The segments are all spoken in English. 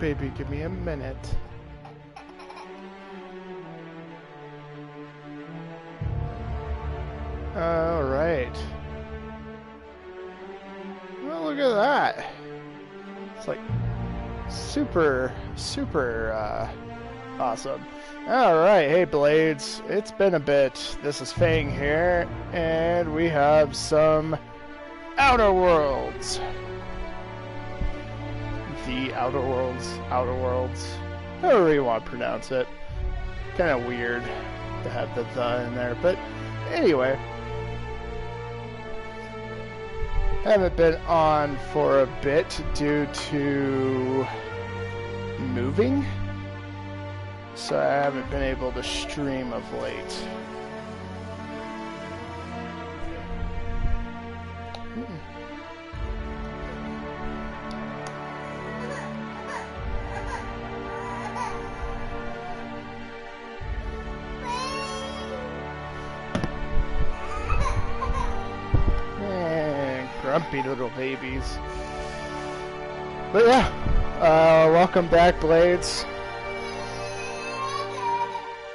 baby, give me a minute. Alright. Well, look at that. It's like super awesome. Alright, hey Blades. It's been a bit. This is Fang here, and we have some Outer Worlds. The Outer Worlds, however you want to pronounce it. Kind of weird to have the in there, but anyway. Haven't been on for a bit due to moving, so I haven't been able to stream of late. Grumpy little babies. But yeah, welcome back, Blades.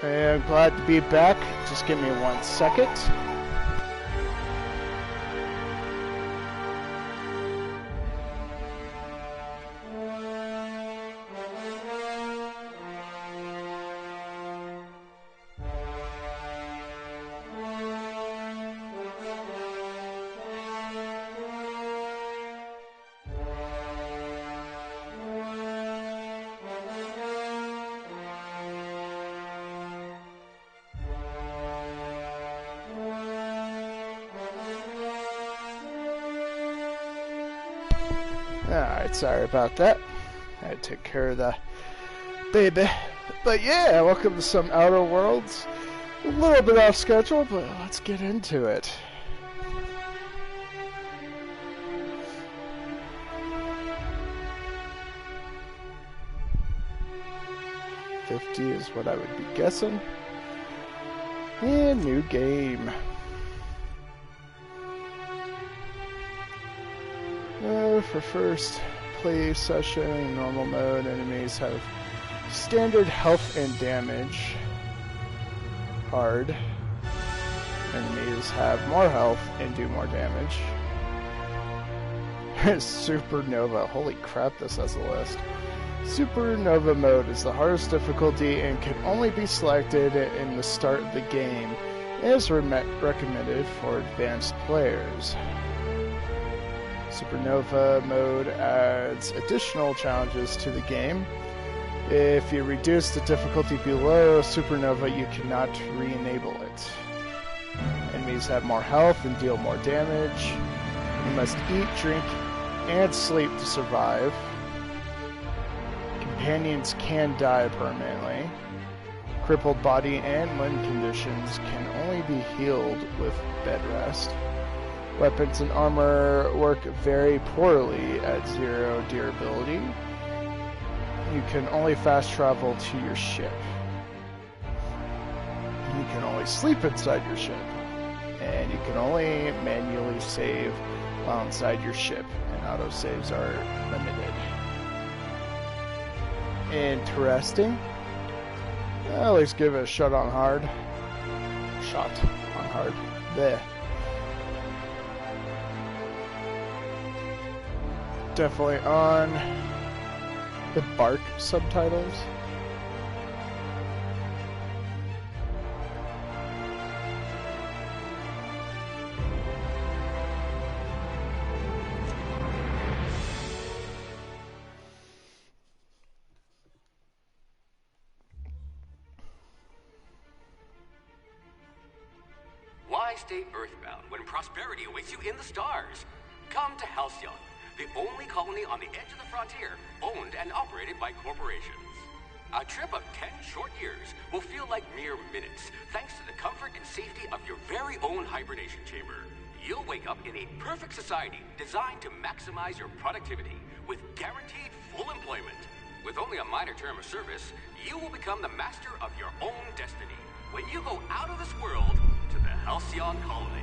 I'm glad to be back. Just give me 1 second. Alright, sorry about that. I had to take care of the baby. But yeah, welcome to some Outer Worlds. A little bit off schedule, but let's get into it. $50 is what I would be guessing. And new game. For first play session in normal mode, enemies have standard health and damage. Hard. Enemies have more health and do more damage. Supernova. Holy crap, this has a list. Supernova mode is the hardest difficulty and can only be selected in the start of the game. It is recommended for advanced players. Supernova mode adds additional challenges to the game. If you reduce the difficulty below Supernova, you cannot re-enable it. Enemies have more health and deal more damage. You must eat, drink, and sleep to survive. Companions can die permanently. Crippled body and limb conditions can only be healed with bed rest. Weapons and armor work very poorly at 0 durability. You can only fast travel to your ship. You can only sleep inside your ship. And you can only manually save while inside your ship, and autosaves are limited. Interesting. Well, let's give it a shot on hard. Shot on hard. There. Definitely on the Bark subtitles. Why stay earthbound when prosperity awaits you in the stars? Come to Halcyon, the only colony on the edge of the frontier, owned and operated by corporations. A trip of 10 short years will feel like mere minutes, thanks to the comfort and safety of your very own hibernation chamber. You'll wake up in a perfect society designed to maximize your productivity with guaranteed full employment. With only a minor term of service, you will become the master of your own destiny when you go out of this world to the Halcyon colony.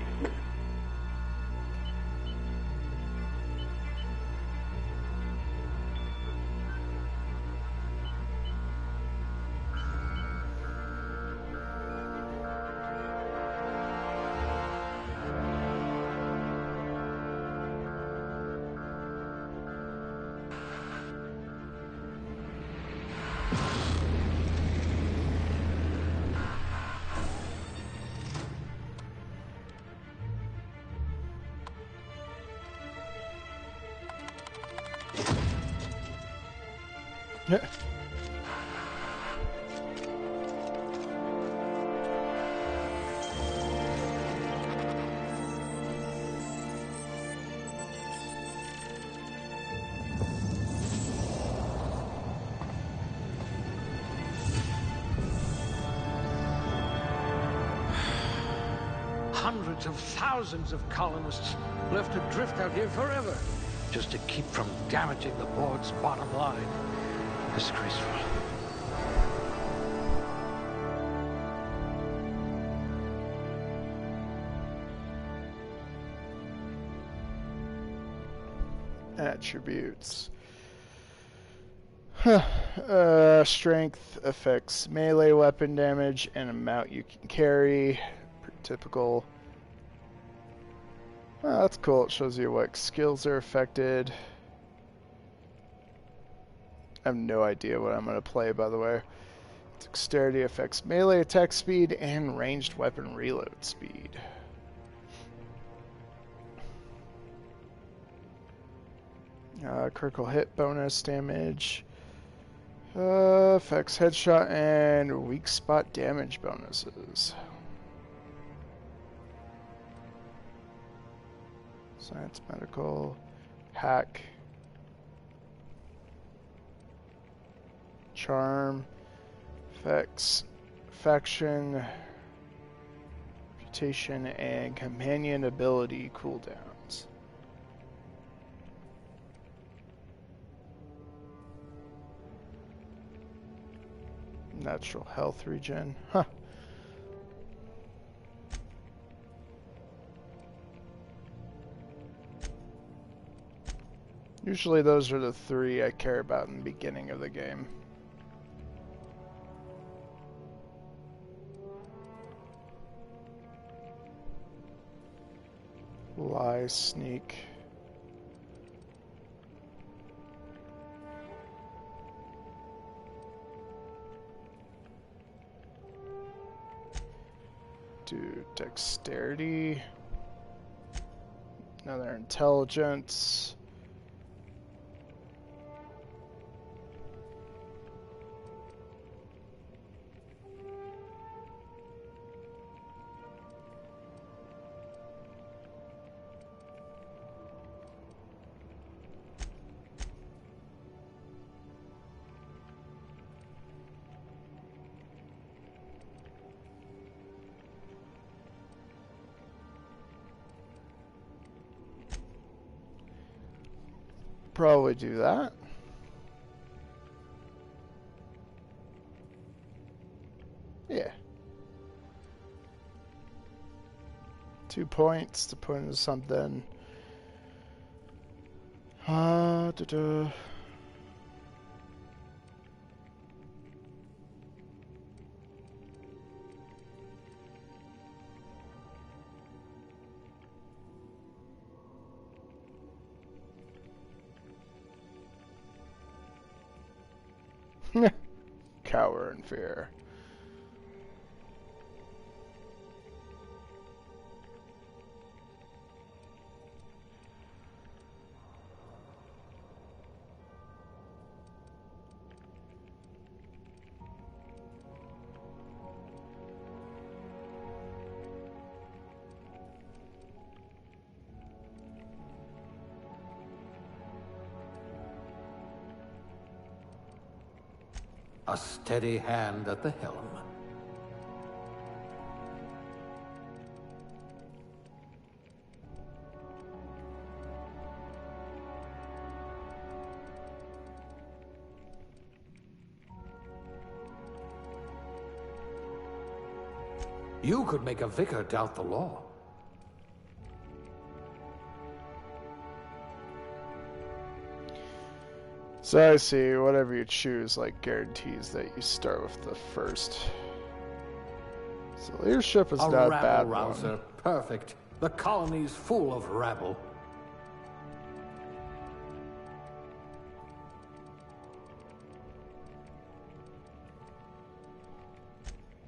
Hundreds of thousands of colonists left adrift out here forever, just to keep from damaging the board's bottom line. Disgraceful. Attributes. Strength affects melee weapon damage and amount you can carry. Pretty typical. Oh, that's cool. It shows you what skills are affected. I have no idea what I'm going to play, by the way. Dexterity affects melee attack speed and ranged weapon reload speed. Critical hit bonus damage. Affects headshot and weak spot damage bonuses. Science, medical, hack, charm, effects, faction, reputation, and companion ability cooldowns. Natural health regen. Huh. Usually those are the three I care about in the beginning of the game. Lie, sneak. Do dexterity. Another intelligence. Probably do that. Yeah. 2 points to put into something. Cower in fear. A steady hand at the helm. You could make a vicar doubt the law. So I see, whatever you choose, like, guarantees that you start with the first. So leadership is not a bad rabble-rouser. one. Perfect. The colony's full of rabble.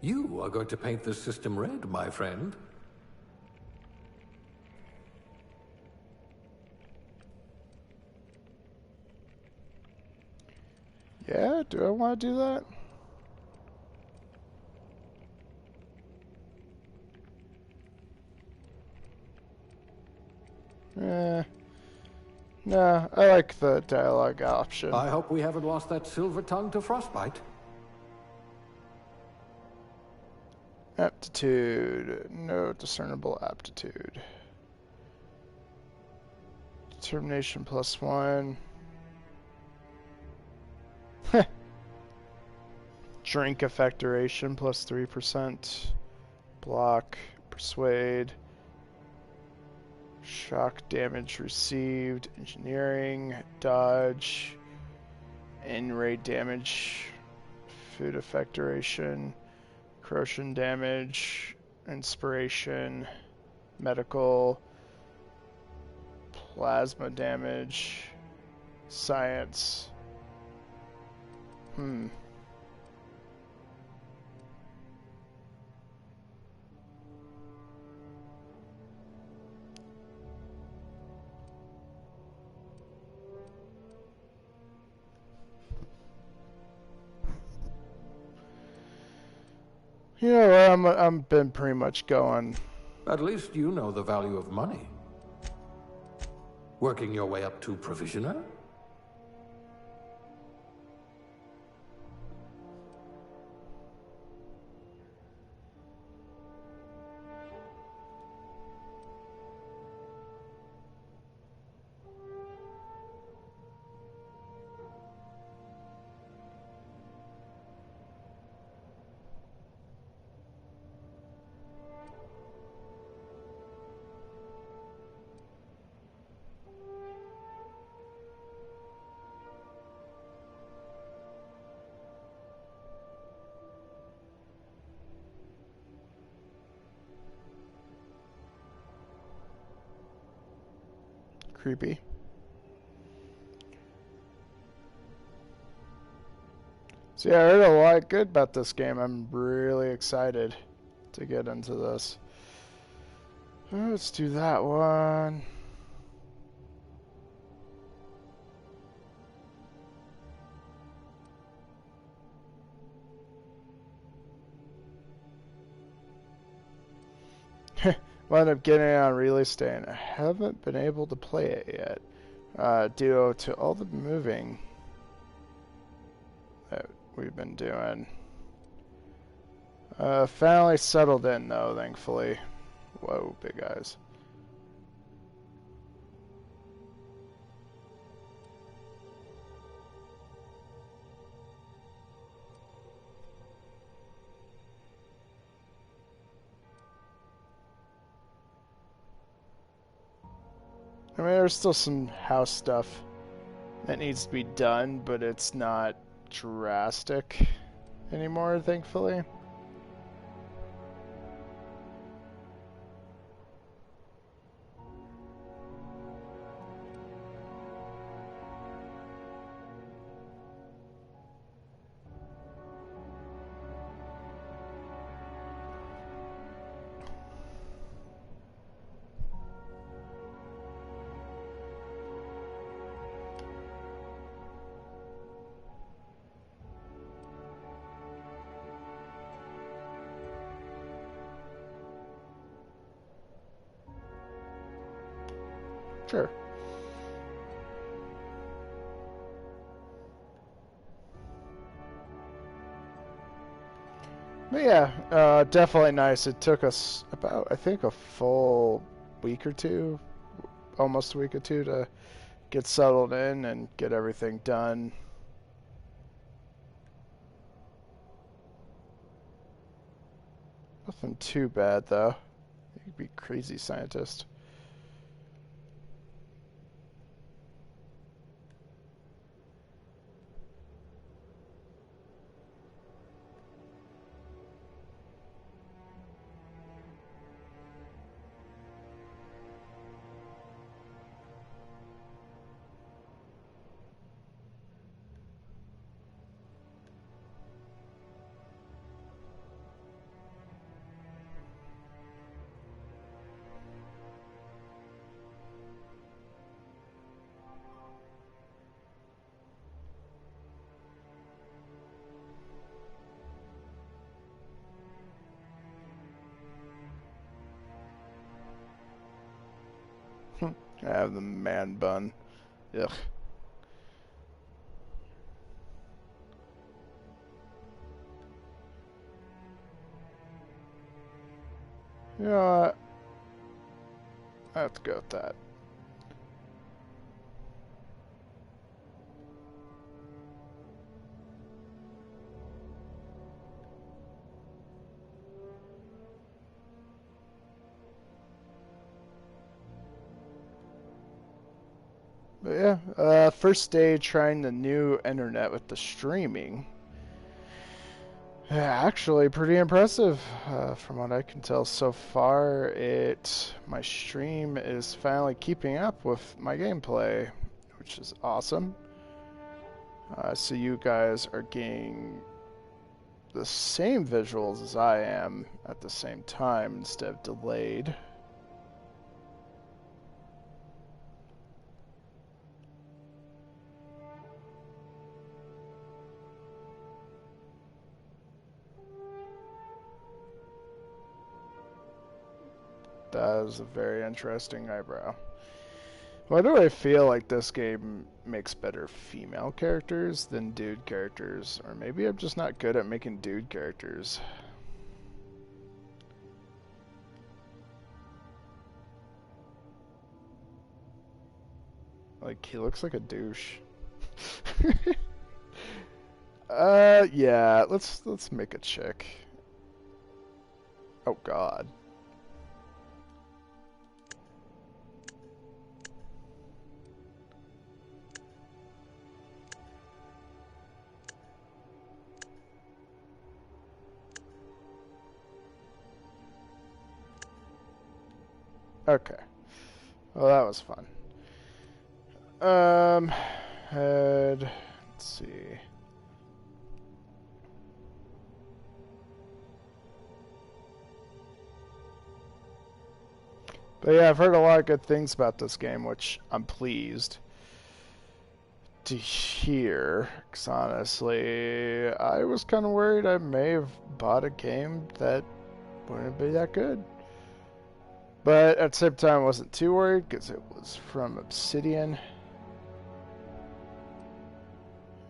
You are going to paint the system red, my friend. Yeah, do I want to do that? No, I like the dialogue option. I hope we haven't lost that silver tongue to frostbite. Aptitude. No discernible aptitude. Determination +1. Drink effect duration +3%. Block. Persuade. Shock damage received. Engineering. Dodge. In-raid damage. Food effect duration. Corrosion damage. Inspiration. Medical. Plasma damage. Science. You know, I'm been pretty much going. At least you know the value of money. Working your way up to provisioner? Creepy. So yeah, I heard a lot good about this game. I'm really excited to get into this. Let's do that one. Wound up getting it on release day, and I haven't been able to play it yet due to all the moving that we've been doing. Finally settled in though, thankfully. Whoa, big eyes. I mean, there's still some house stuff that needs to be done, but it's not drastic anymore, thankfully. Sure. But yeah, definitely nice. It took us about, I think, a full week or two, almost a week or two, to get settled in and get everything done. Nothing too bad, though. You'd be a crazy scientist. I have the man bun. Ugh. You know what? I have to go with that. But yeah, first day trying the new internet with the streaming. Yeah, actually, pretty impressive. From what I can tell so far, my stream is finally keeping up with my gameplay, which is awesome. So you guys are getting the same visuals as I am at the same time instead of delayed. That is a very interesting eyebrow. Why do I feel like this game makes better female characters than dude characters? Or maybe I'm just not good at making dude characters. Like, he looks like a douche. Yeah, let's make a chick. Oh god. Okay. Well, that was fun. Let's see. But yeah, I've heard a lot of good things about this game, which I'm pleased to hear. Because honestly, I was kind of worried I may have bought a game that wouldn't be that good. But at the same time, I wasn't too worried because it was from Obsidian.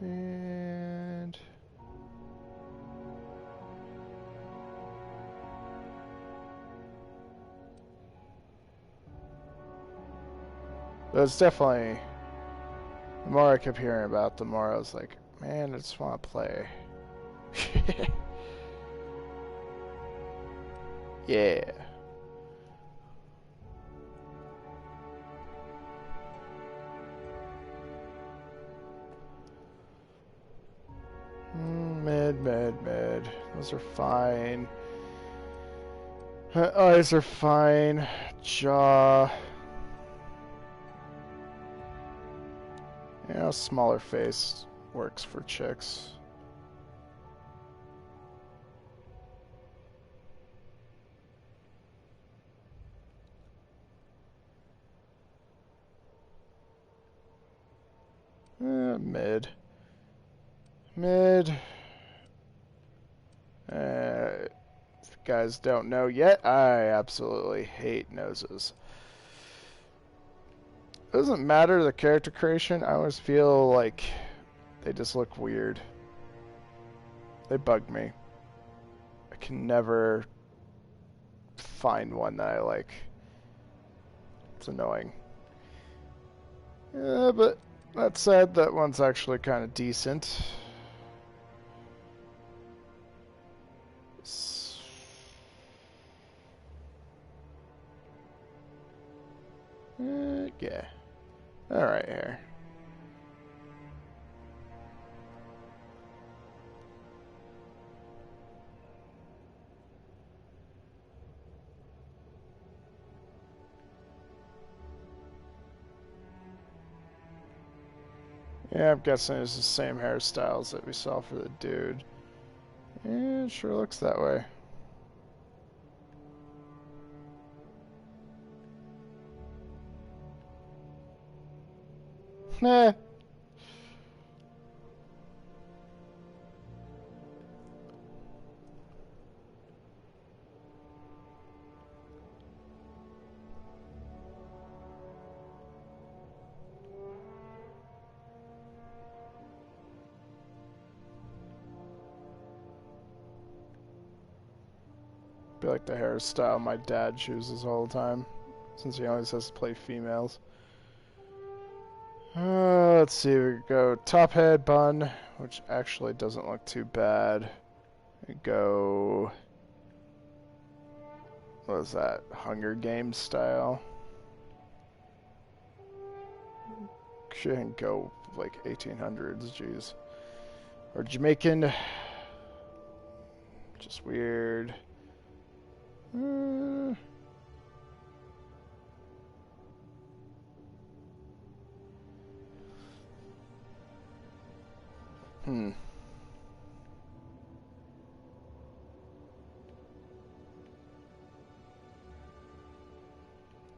And but it's definitely, the more I kept hearing about, the more I was like, man, I just want to play. Yeah. Mid. Those are fine. Eyes are fine. Jaw. Yeah, smaller face works for chicks. Mid. If you guys don't know yet, I absolutely hate noses. It doesn't matter the character creation, I always feel like they just look weird. They bug me. I can never find one that I like. It's annoying. Yeah, but that said, that one's actually kind of decent. Yeah. Alright here. Yeah, I'm guessing it's the same hairstyles that we saw for the dude. Yeah, it sure looks that way. Nah. Be like the hairstyle my dad chooses all the time, since he always has to play females. Let's see, we go top head bun, which actually doesn't look too bad. We go, what is that, Hunger Games style? Shouldn't go like 1800s, jeez. Or Jamaican, just weird.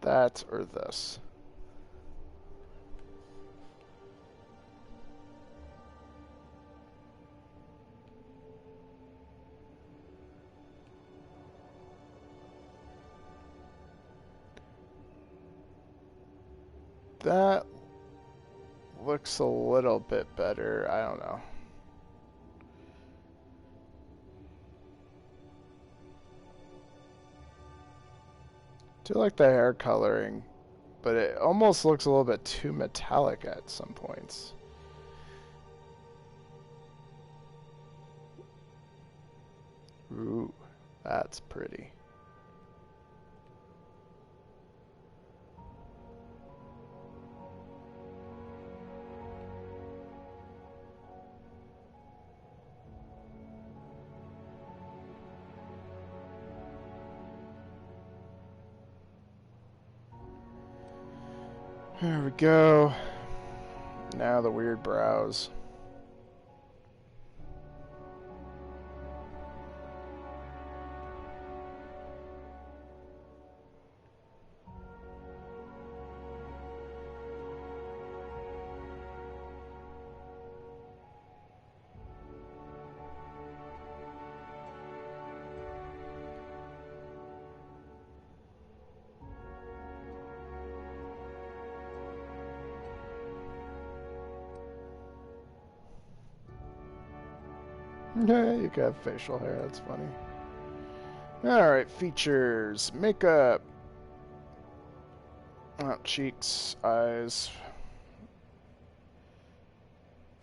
That or this. That looks a little bit better. I don't know. Do like the hair coloring, but it almost looks a little bit too metallic at some points. Ooh, that's pretty. There we go. Now the weird brows. Yeah, you can have facial hair, that's funny. Alright, features. Makeup. Cheeks, eyes.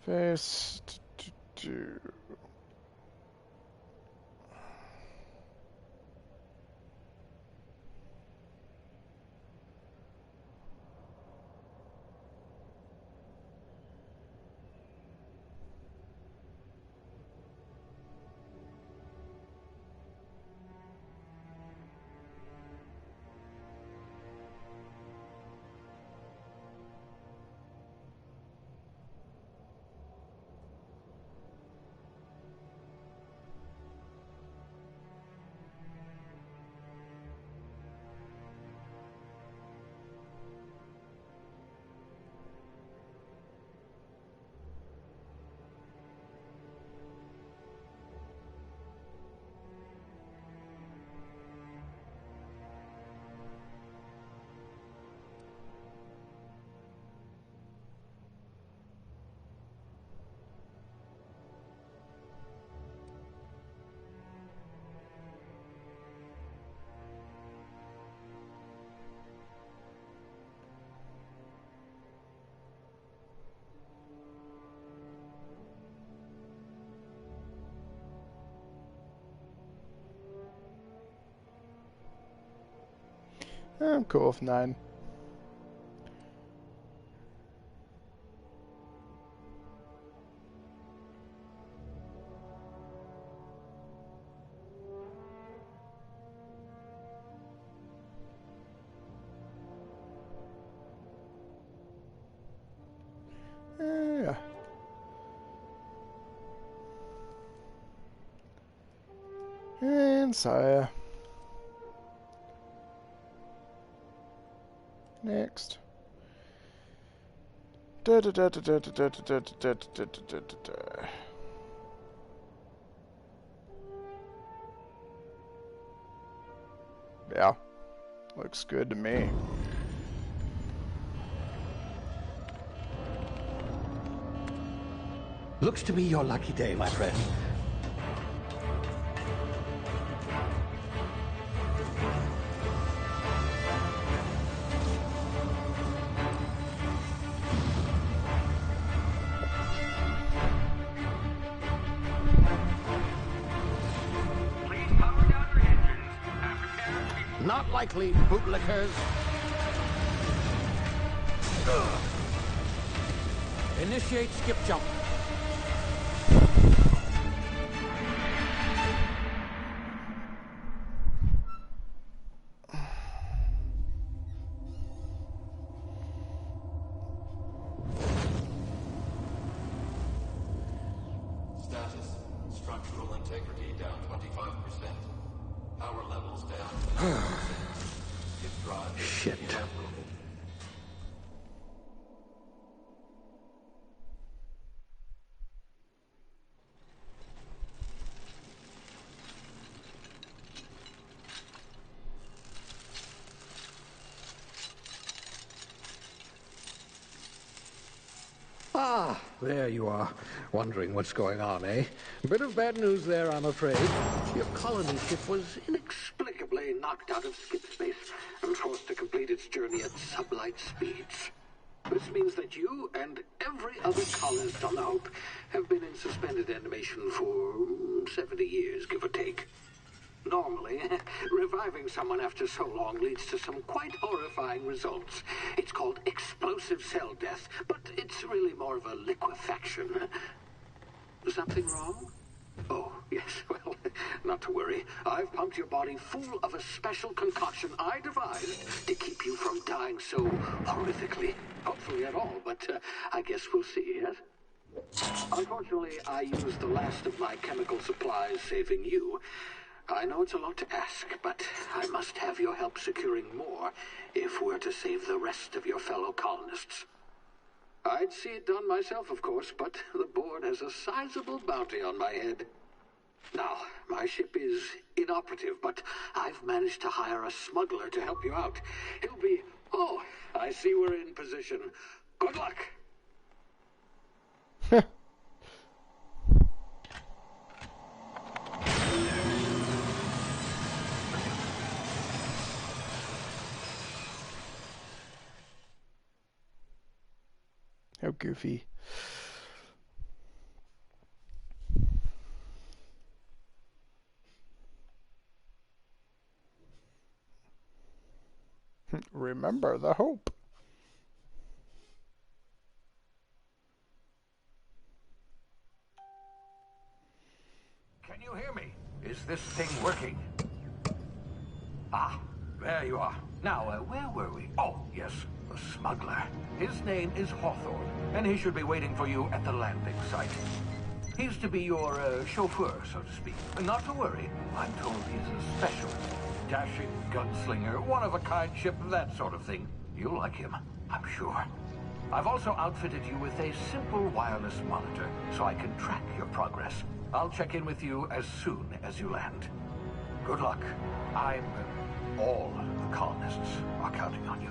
Face. I'm cool with 9. Yeah. And Saya. Next. Yeah, looks good to me. Looks to be your lucky day, my friend. Not likely, bootlickers. Initiate skip jump. Status. Structural integrity down 25%. Power levels down 10%. Its drive is Shit. inoperable. Ah, there you are. Wondering what's going on, eh? Bit of bad news there, I'm afraid. Your colony ship was inexplicably knocked out of skip space and forced to complete its journey at sublight speeds. This means that you and every other colonist on the Hope have been in suspended animation for 70 years, give or take. Normally, reviving someone after so long leads to some quite horrifying results. It's called explosive cell death, but it's really more of a liquefaction. Something wrong? Oh, yes, well, not to worry. I've pumped your body full of a special concoction I devised to keep you from dying so horrifically. Hopefully at all, but I guess we'll see, yes? Unfortunately, I used the last of my chemical supplies saving you. I know it's a lot to ask, but I must have your help securing more if we're to save the rest of your fellow colonists. I'd see it done myself, of course, but the board has a sizable bounty on my head. Now, my ship is inoperative, but I've managed to hire a smuggler to help you out. He'll be... Oh, I see we're in position. Good luck! How goofy. Remember the Hope. Can you hear me? Is this thing working? Ah, there you are. Now, where were we? Oh, yes, the smuggler. His name is Hawthorne, and he should be waiting for you at the landing site. He's to be your chauffeur, so to speak. Not to worry, I'm told he's a specialist. Dashing gunslinger, one-of-a-kind ship, that sort of thing. You'll like him, I'm sure. I've also outfitted you with a simple wireless monitor, so I can track your progress. I'll check in with you as soon as you land. Good luck. All the colonists are counting on you.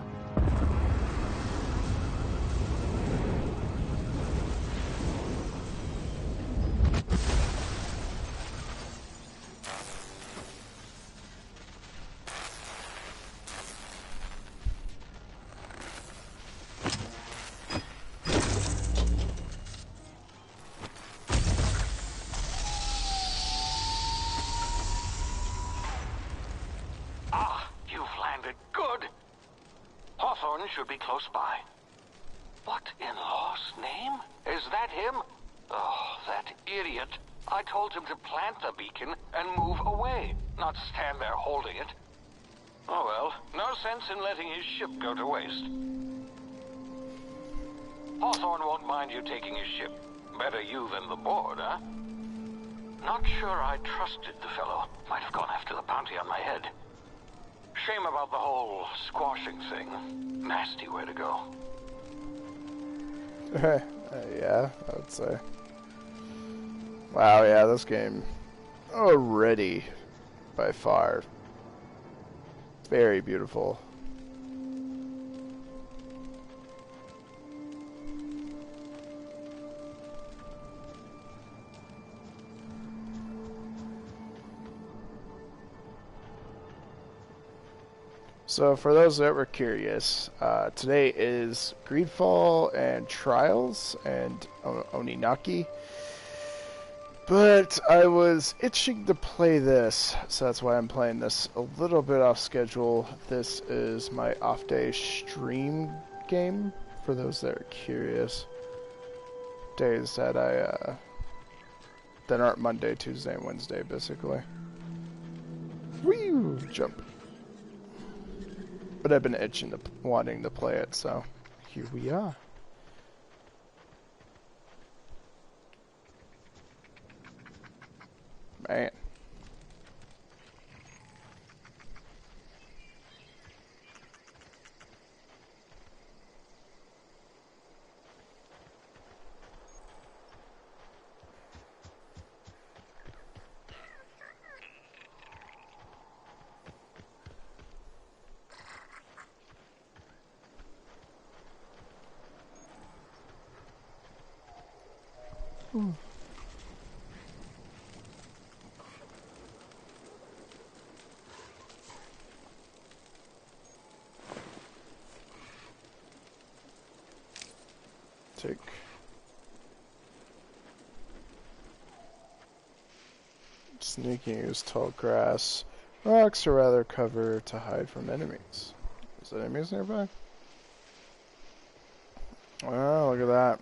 Should be close by. What in law's name? Is that him? Oh, that idiot. I told him to plant the beacon and move away, not stand there holding it. Oh well, no sense in letting his ship go to waste. Hawthorne won't mind you taking his ship. Better you than the board, huh? Not sure I trusted the fellow. Might have gone after the bounty on my head. Shame about the whole squashing thing. Nasty way to go. Yeah, I would say. Wow, yeah, this game already, by far, very beautiful. So for those that were curious, today is Greedfall and Trials and Oninaki. But I was itching to play this, so that's why I'm playing this a little bit off schedule. This is my off-day stream game, for those that are curious. Days that that aren't Monday, Tuesday, and Wednesday, basically. Woo! Jump. But I've been itching to wanting to play it, so here we are. Man. Take sneaking, use tall grass. Rocks are rather cover to hide from enemies. Is there enemies nearby? Oh, look at that.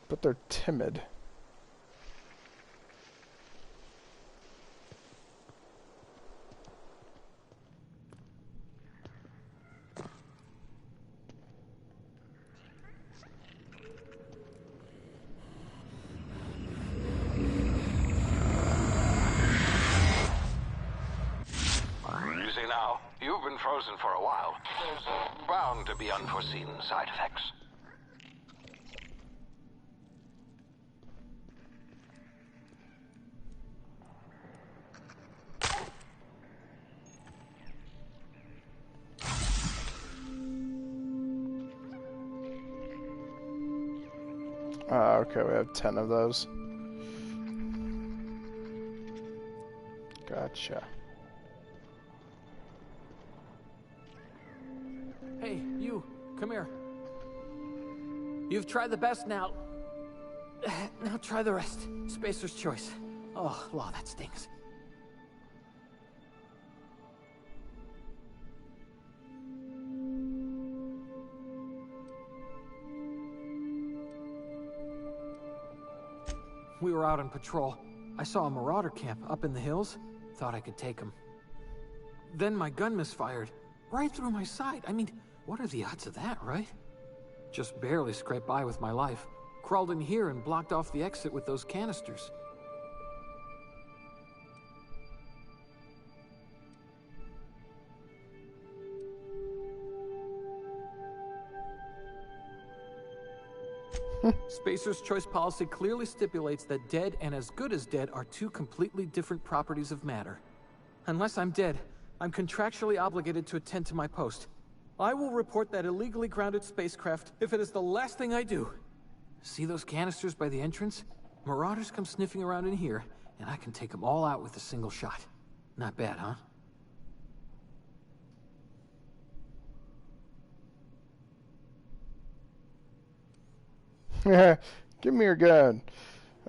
But they're timid. Easy now. You've been frozen for a while. There's bound to be unforeseen side effects. Okay, we have 10 of those. Gotcha. Hey, you, come here. You've tried the best now. Now try the rest. Spacer's choice. Oh, law, that stings. We were out on patrol. I saw a marauder camp up in the hills. Thought I could take him. Then my gun misfired. Right through my side. I mean, what are the odds of that, right? Just barely scraped by with my life. Crawled in here and blocked off the exit with those canisters. Spacer's choice policy clearly stipulates that dead and as good as dead are two completely different properties of matter. Unless I'm dead, I'm contractually obligated to attend to my post. I will report that illegally grounded spacecraft if it is the last thing I do. See those canisters by the entrance? Marauders come sniffing around in here, and I can take them all out with a single shot. Not bad, huh? Give me your gun.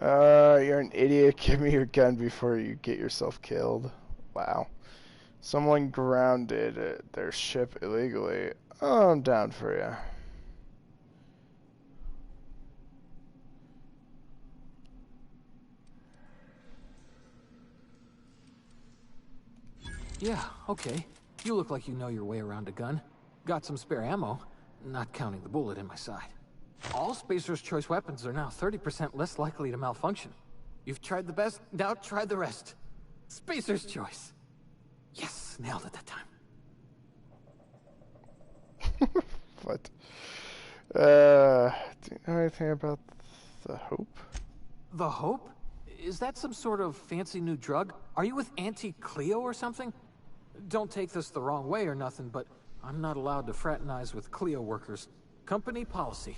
You're an idiot. Give me your gun before you get yourself killed. Wow. Someone grounded their ship illegally. Oh, I'm down for you. Yeah, okay. You look like you know your way around a gun. Got some spare ammo, not counting the bullet in my side. All Spacer's choice weapons are now 30% less likely to malfunction. You've tried the best, now try the rest. Spacer's choice. Yes, nailed it that time. What? Do you know anything about the Hope? The Hope? Is that some sort of fancy new drug? Are you with Auntie Cleo or something? Don't take this the wrong way or nothing, but I'm not allowed to fraternize with Cleo workers. Company policy.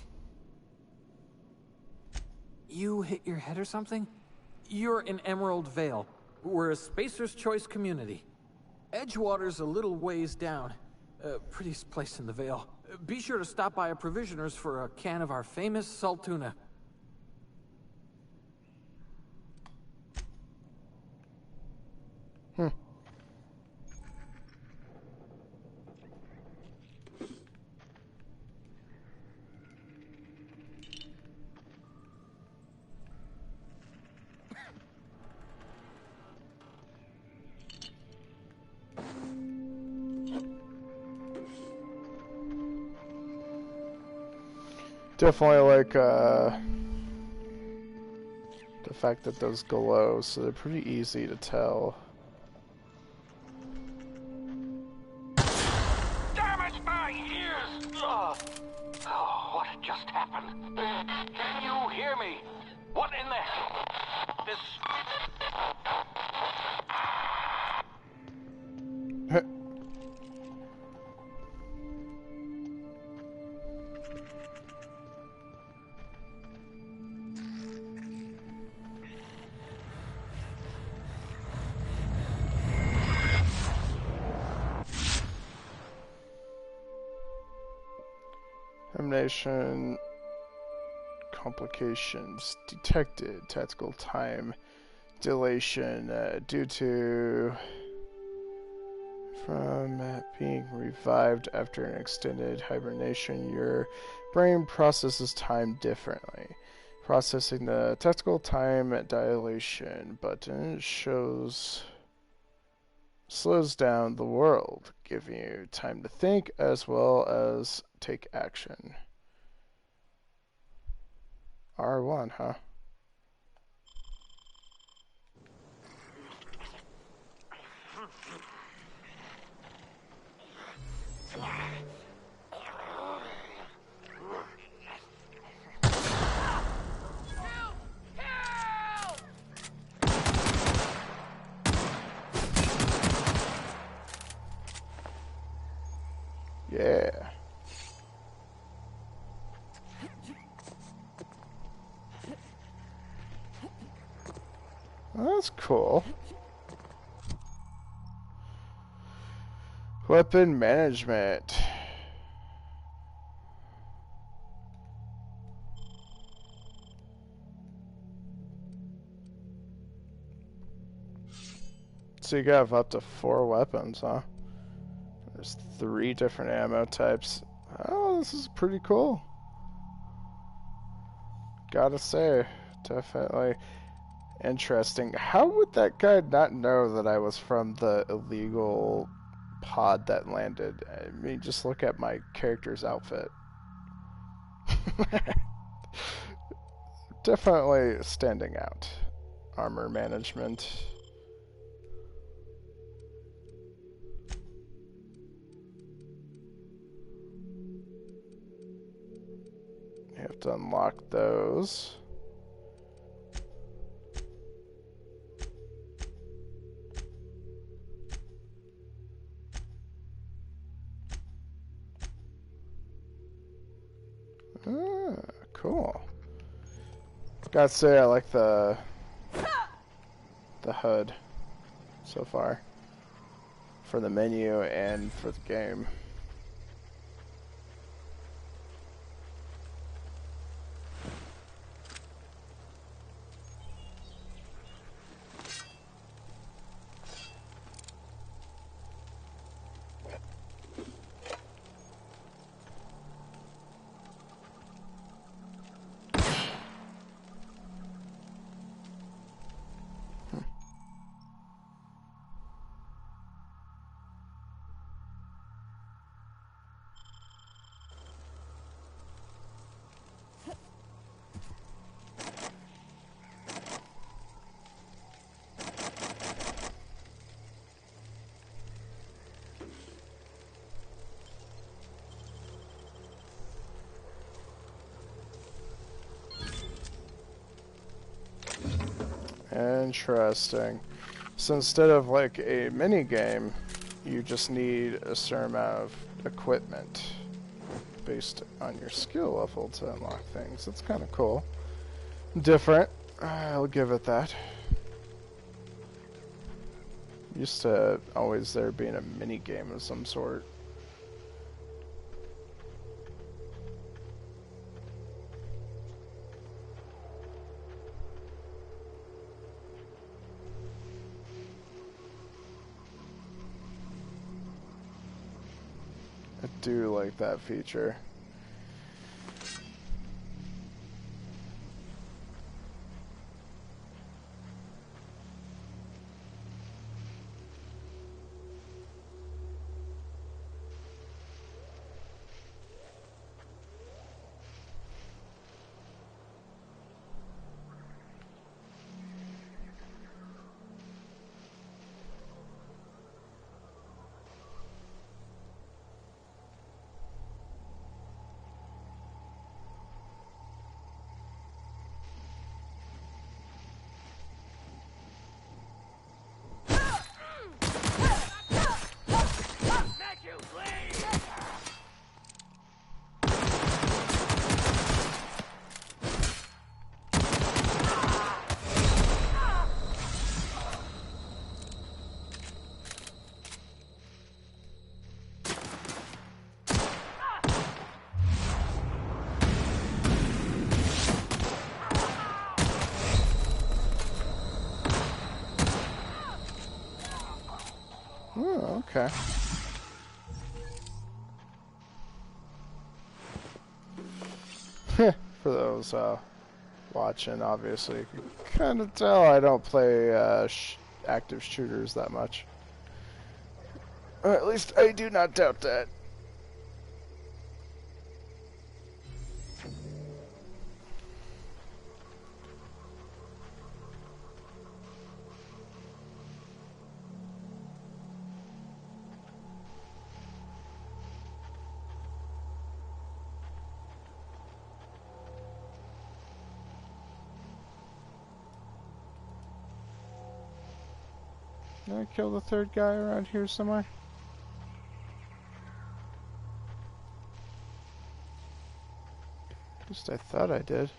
You hit your head or something? You're in Emerald Vale. We're a Spacer's Choice community. Edgewater's a little ways down. Prettiest place in the Vale. Be sure to stop by a provisioner's for a can of our famous salt tuna. Definitely like the fact that those glow, so they're pretty easy to tell. Damn it, my ears! Oh, what just happened? Can you hear me? What in the hell? This... Elimination complications detected. Tactical time dilation due to from being revived after an extended hibernation. Your brain processes time differently. Processing the tactical time dilation button slows down the world, giving you time to think as well as take action. R1, huh? Yeah. Well, that's cool. Weapon management. So you have up to 4 weapons, huh? There's 3 different ammo types. Oh, this is pretty cool. Gotta say, definitely interesting. How would that guy not know that I was from the illegal pod that landed? I mean, just look at my character's outfit. Definitely standing out. Armor management. You have to unlock those. Ah, cool. Gotta say, I like the HUD so far for the menu and for the game. Interesting. So instead of like a mini game, you just need a certain amount of equipment based on your skill level to unlock things. That's kind of cool. Different. I'll give it that. Used to always there being a mini game of some sort. I do like that feature. Oh, okay. For those watching, obviously, you can kind of tell I don't play active shooters that much. Or at least I do not doubt that. Did I kill the third guy around here somewhere? At least I thought I did.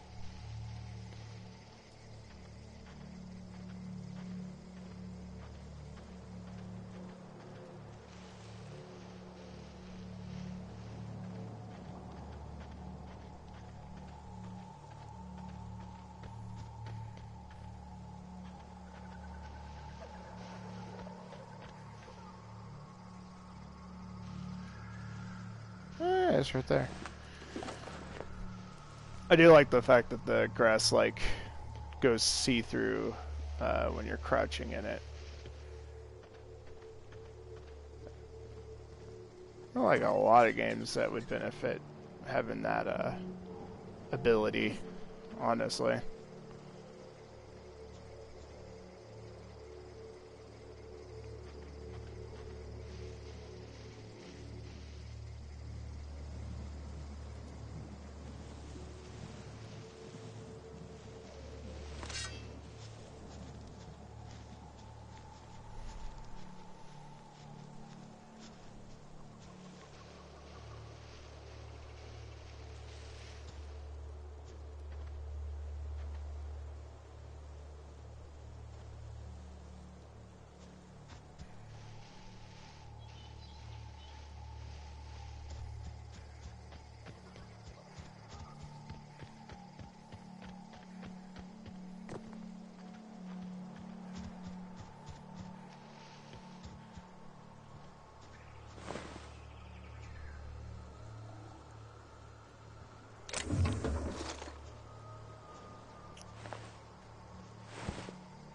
Yeah, it's right there. I do like the fact that the grass like goes see-through when you're crouching in it. I like a lot of games that would benefit having that ability, honestly.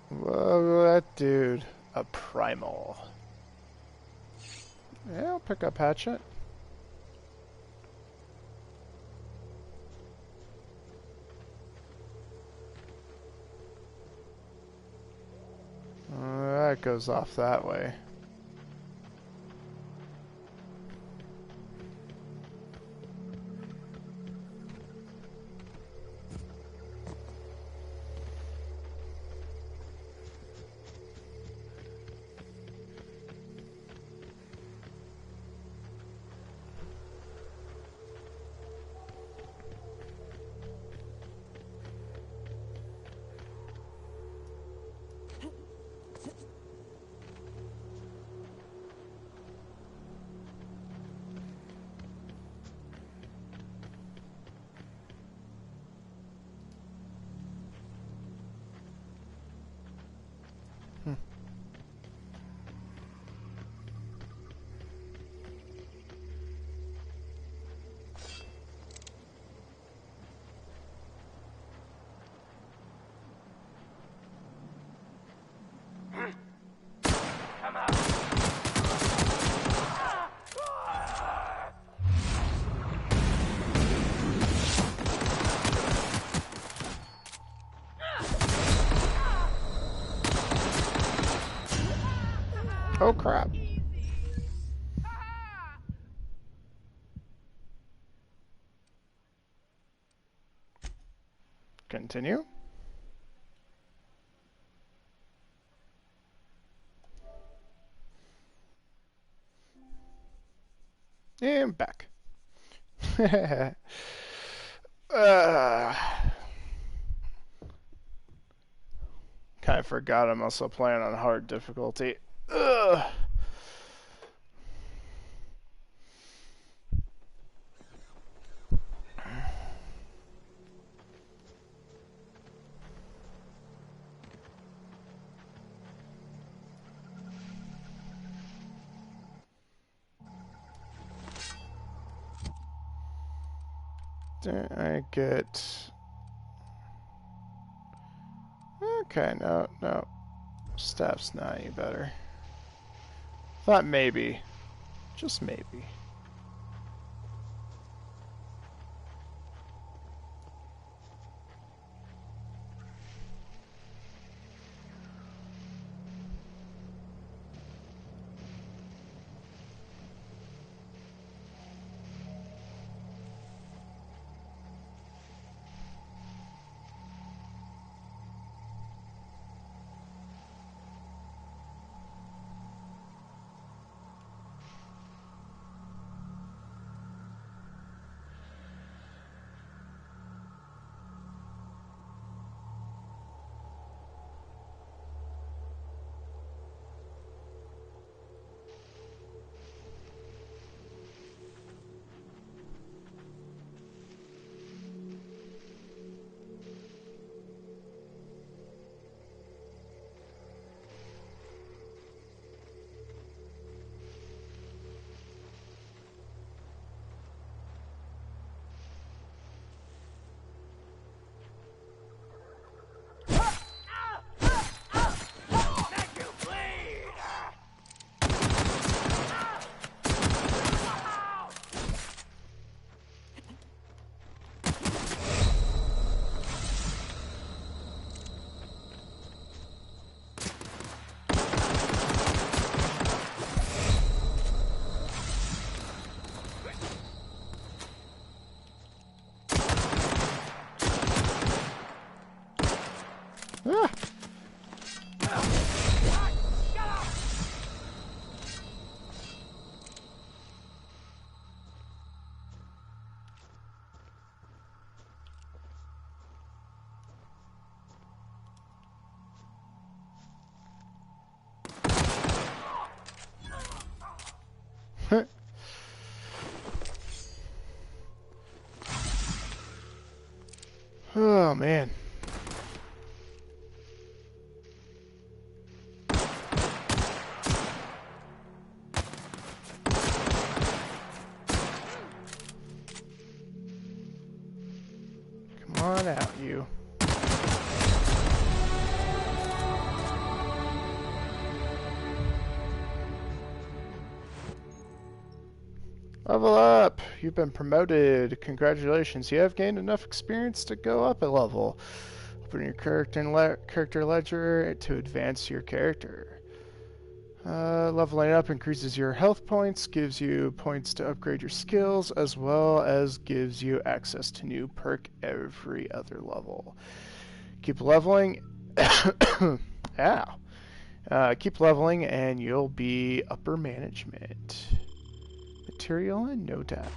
Whoa, that dude. A primal. Yeah, I'll pick up Hatchet. That goes off that way. Oh crap. Continue. And back. Kind of forgot I'm also playing on hard difficulty. Ugh. Did I get... Okay, no. Staff's not any better. Thought maybe. Just maybe. Ah. Oh man. Come on out, you. Level up! You've been promoted. Congratulations. You have gained enough experience to go up a level. Open your character ledger to advance your character. Leveling up increases your health points, gives you points to upgrade your skills, as well as gives you access to new perk every other level. Keep leveling. Ow. Keep leveling and you'll be upper management. Material and no data.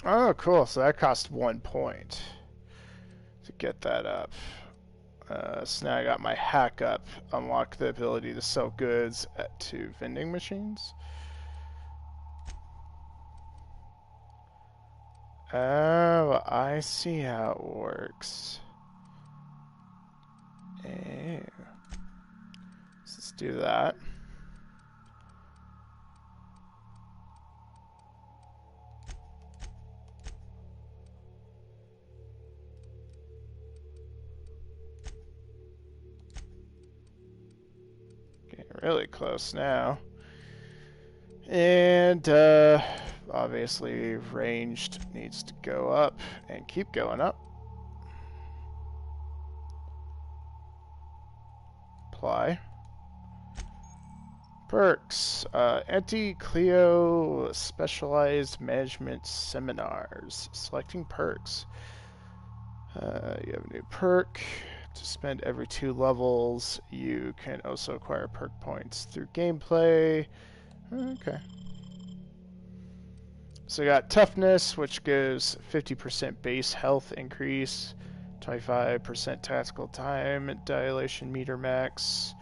Oh, cool. So that cost 1 point to get that up. So now I got my hack up. Unlock the ability to sell goods to vending machines. Oh, I see how it works. Ew. Let's do that. Getting really close now. And obviously ranged needs to go up and keep going up. Apply. Perks. Anti-Cleo Specialized Management Seminars. Selecting perks. You have a new perk. To spend every 2 levels. You can also acquire perk points through gameplay. Okay. So we got Toughness, which gives 50% base health increase. 25% tactical time, dilation meter max.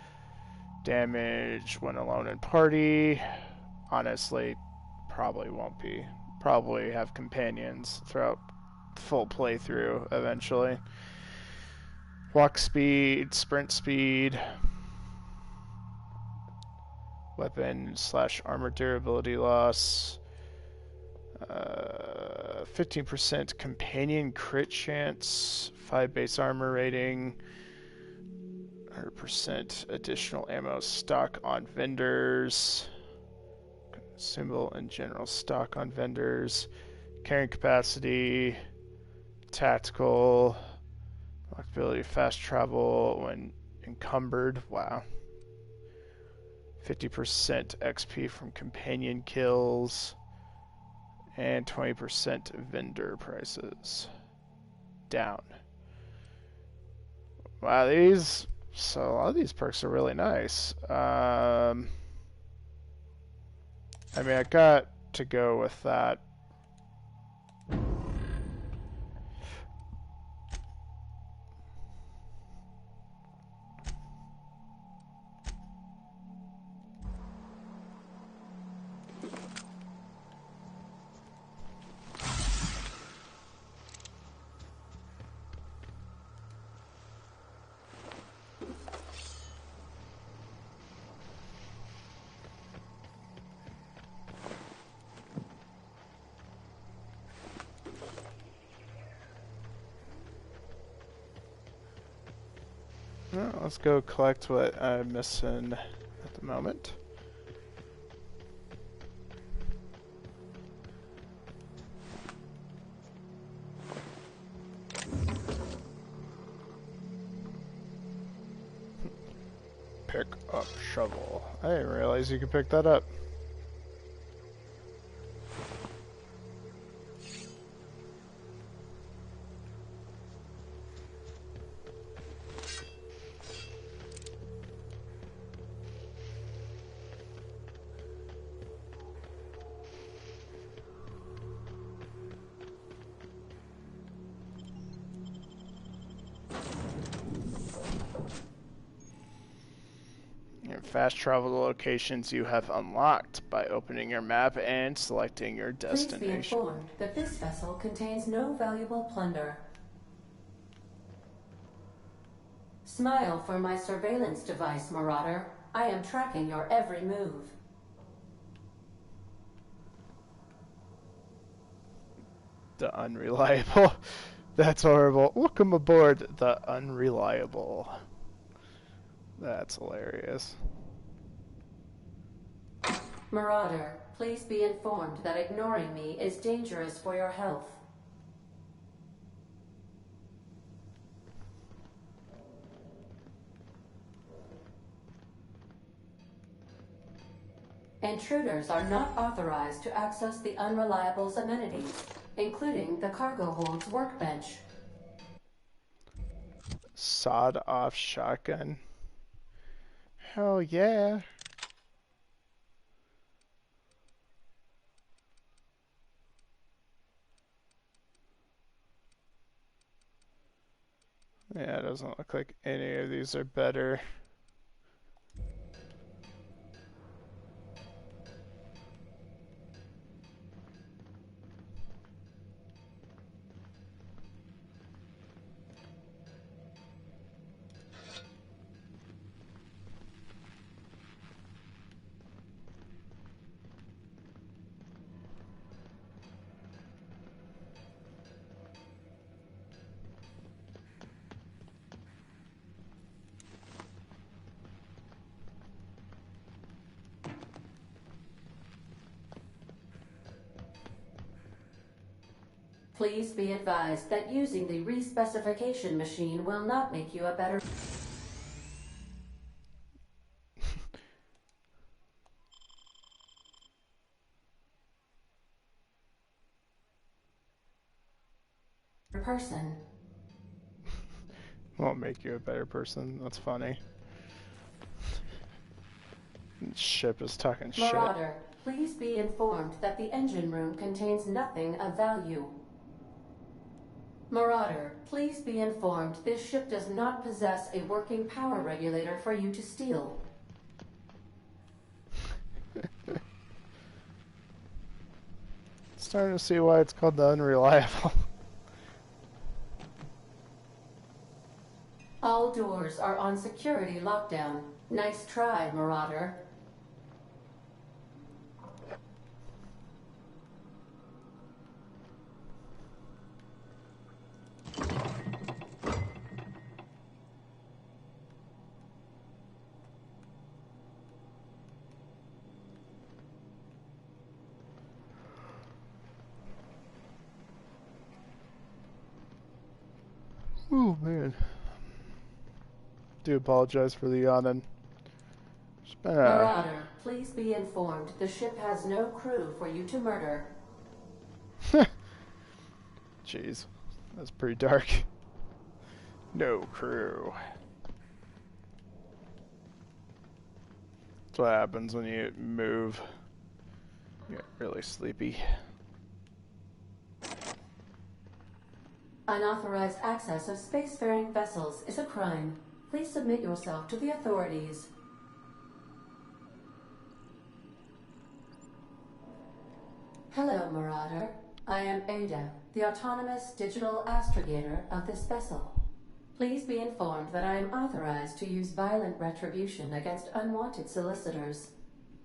Damage when alone in party. Honestly, probably won't be. Probably have companions throughout full playthrough eventually. Walk speed, sprint speed. Weapon / armor durability loss. 15% companion crit chance. 5 base armor rating. 100% additional ammo stock on vendors. Consumable and general stock on vendors. Carrying capacity. Tactical. Ability fast travel when encumbered. Wow. 50% XP from companion kills. And 20% vendor prices. Down. Wow, so a lot of these perks are really nice. I mean, I got to go with that. Well, let's go collect what I'm missing at the moment. Pick up shovel. I didn't realize you could pick that up. Fast travel to locations you have unlocked by opening your map and selecting your destination. Please be informed that this vessel contains no valuable plunder. Smile for my surveillance device, Marauder. I am tracking your every move. The Unreliable. That's horrible. Welcome aboard the Unreliable. That's hilarious. Marauder, please be informed that ignoring me is dangerous for your health. Intruders are not authorized to access the Unreliable's amenities, including the cargo hold's workbench. Sawed-off shotgun. Hell yeah. Yeah, it doesn't look like any of these are better. Please be advised that using the respecification machine will not make you a better person. Won't make you a better person. That's funny. Ship is talking shit. Marauder, please be informed that the engine room contains nothing of value. Marauder, please be informed this ship does not possess a working power regulator for you to steal. Starting to see why it's called the Unreliable. All doors are on security lockdown. Nice try, Marauder. Oh man. Do apologize for the yawning. It's been Marauder, please be informed the ship has no crew for you to murder. Jeez, that's pretty dark. No crew. That's what happens when you move. You get really sleepy. Unauthorized access of spacefaring vessels is a crime. Please submit yourself to the authorities. Hello, Marauder. I am Ada, the autonomous digital astrogator of this vessel. Please be informed that I am authorized to use violent retribution against unwanted solicitors.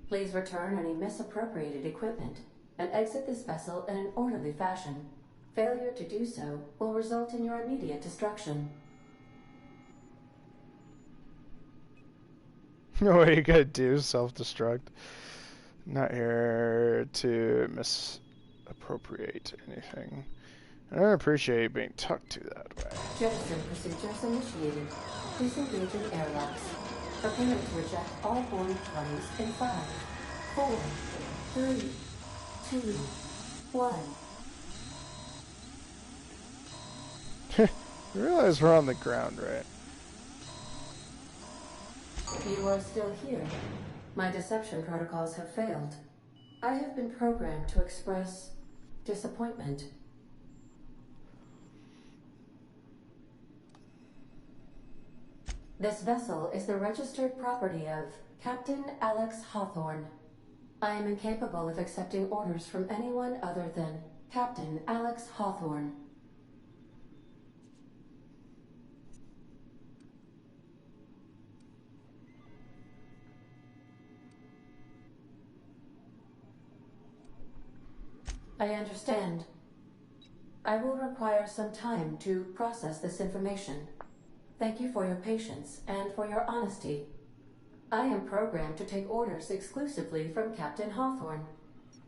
Please return any misappropriated equipment and exit this vessel in an orderly fashion. Failure to do so will result in your immediate destruction. What are you gonna do? Self-destruct? Not here to misappropriate anything. I don't appreciate being tucked to that way. Jettison procedures initiated. Please engage in airlocks. Prepare to reject all boarding parties in 5, 4, 3, 2, 1. I realize we're on the ground, right? You are still here. My deception protocols have failed. I have been programmed to express disappointment. This vessel is the registered property of Captain Alex Hawthorne. I am incapable of accepting orders from anyone other than Captain Alex Hawthorne. I understand. I will require some time to process this information. Thank you for your patience and for your honesty. I am programmed to take orders exclusively from Captain Hawthorne.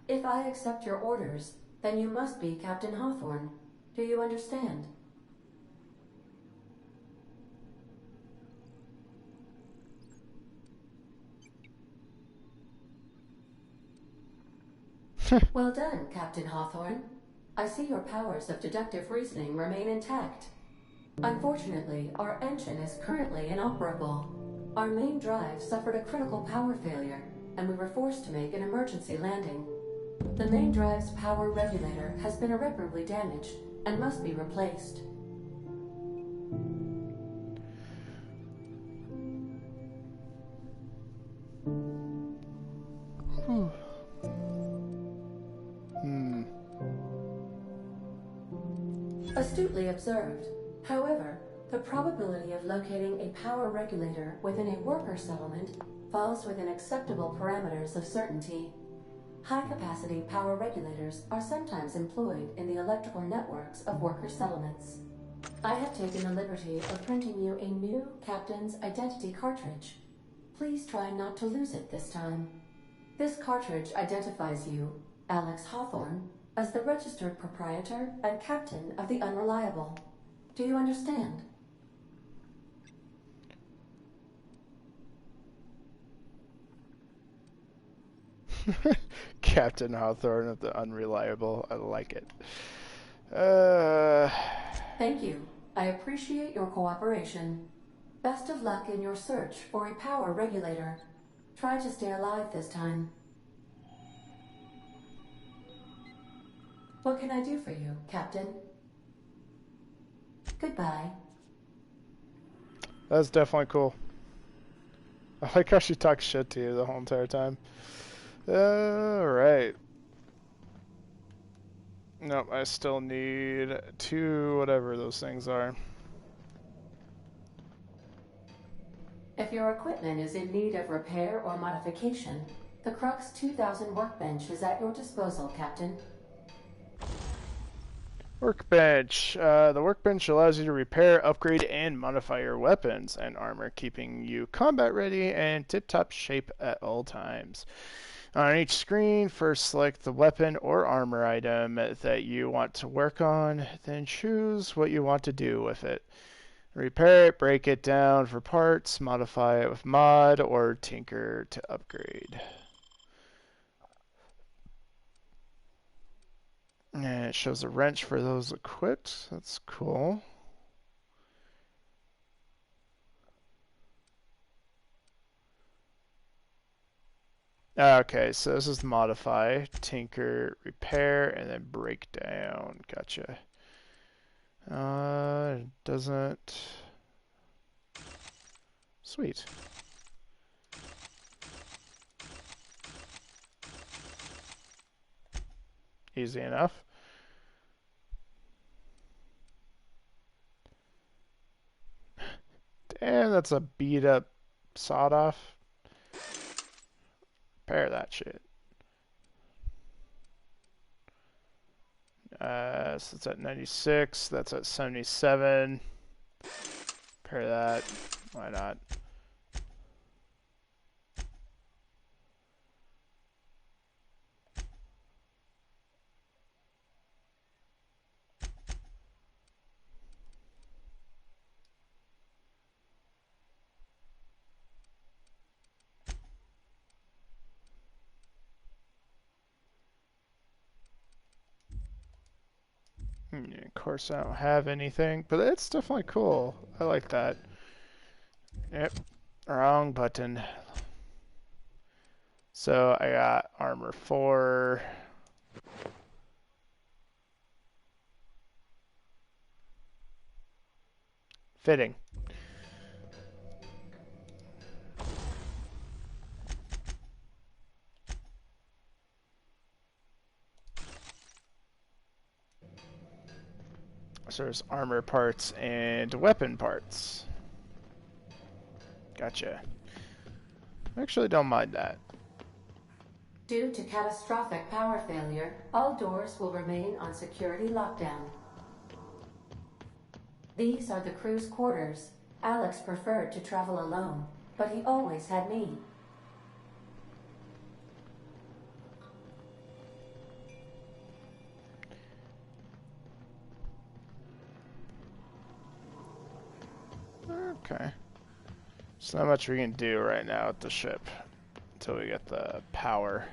If I accept your orders, then you must be Captain Hawthorne. Do you understand? Well done, Captain Hawthorne. I see your powers of deductive reasoning remain intact. Unfortunately, our engine is currently inoperable. Our main drive suffered a critical power failure, and we were forced to make an emergency landing. The main drive's power regulator has been irreparably damaged and must be replaced. Astutely observed. However, the probability of locating a power regulator within a worker settlement falls within acceptable parameters of certainty. High-capacity power regulators are sometimes employed in the electrical networks of worker settlements. I have taken the liberty of printing you a new Captain's Identity cartridge. Please try not to lose it this time. This cartridge identifies you, Alex Hawthorne, as the registered proprietor and captain of the Unreliable. Do you understand? Captain Hawthorne of the Unreliable. I like it. Thank you. I appreciate your cooperation. Best of luck in your search for a power regulator. Try to stay alive this time. What can I do for you, Captain? Goodbye. That's definitely cool. I like how she talks shit to you the whole entire time. Alright. Nope, I still need 2 whatever those things are. If your equipment is in need of repair or modification, the Crux 2000 workbench is at your disposal, Captain. Workbench. The workbench allows you to repair, upgrade, and modify your weapons and armor, keeping you combat ready and tip-top shape at all times. On each screen, first select the weapon or armor item that you want to work on, then choose what you want to do with it. Repair it, break it down for parts, modify it with mod, or tinker to upgrade. And it shows a wrench for those equipped. That's cool. Okay, so this is modify, tinker, repair, and then break down. Gotcha. It doesn't... Sweet. Easy enough. Damn, that's a beat up sawed off. Repair that shit. So it's at 96. That's at 77. Repair that. Why not? Of course, I don't have anything, but it's definitely cool. I like that. Yep, wrong button. So I got armor 4. Fitting. So there's armor parts and weapon parts. Gotcha. I actually don't mind that. Due to catastrophic power failure, all doors will remain on security lockdown. These are the crew's quarters. Alex preferred to travel alone, but he always had me. Okay. There's not much we can do right now with the ship until we get the power.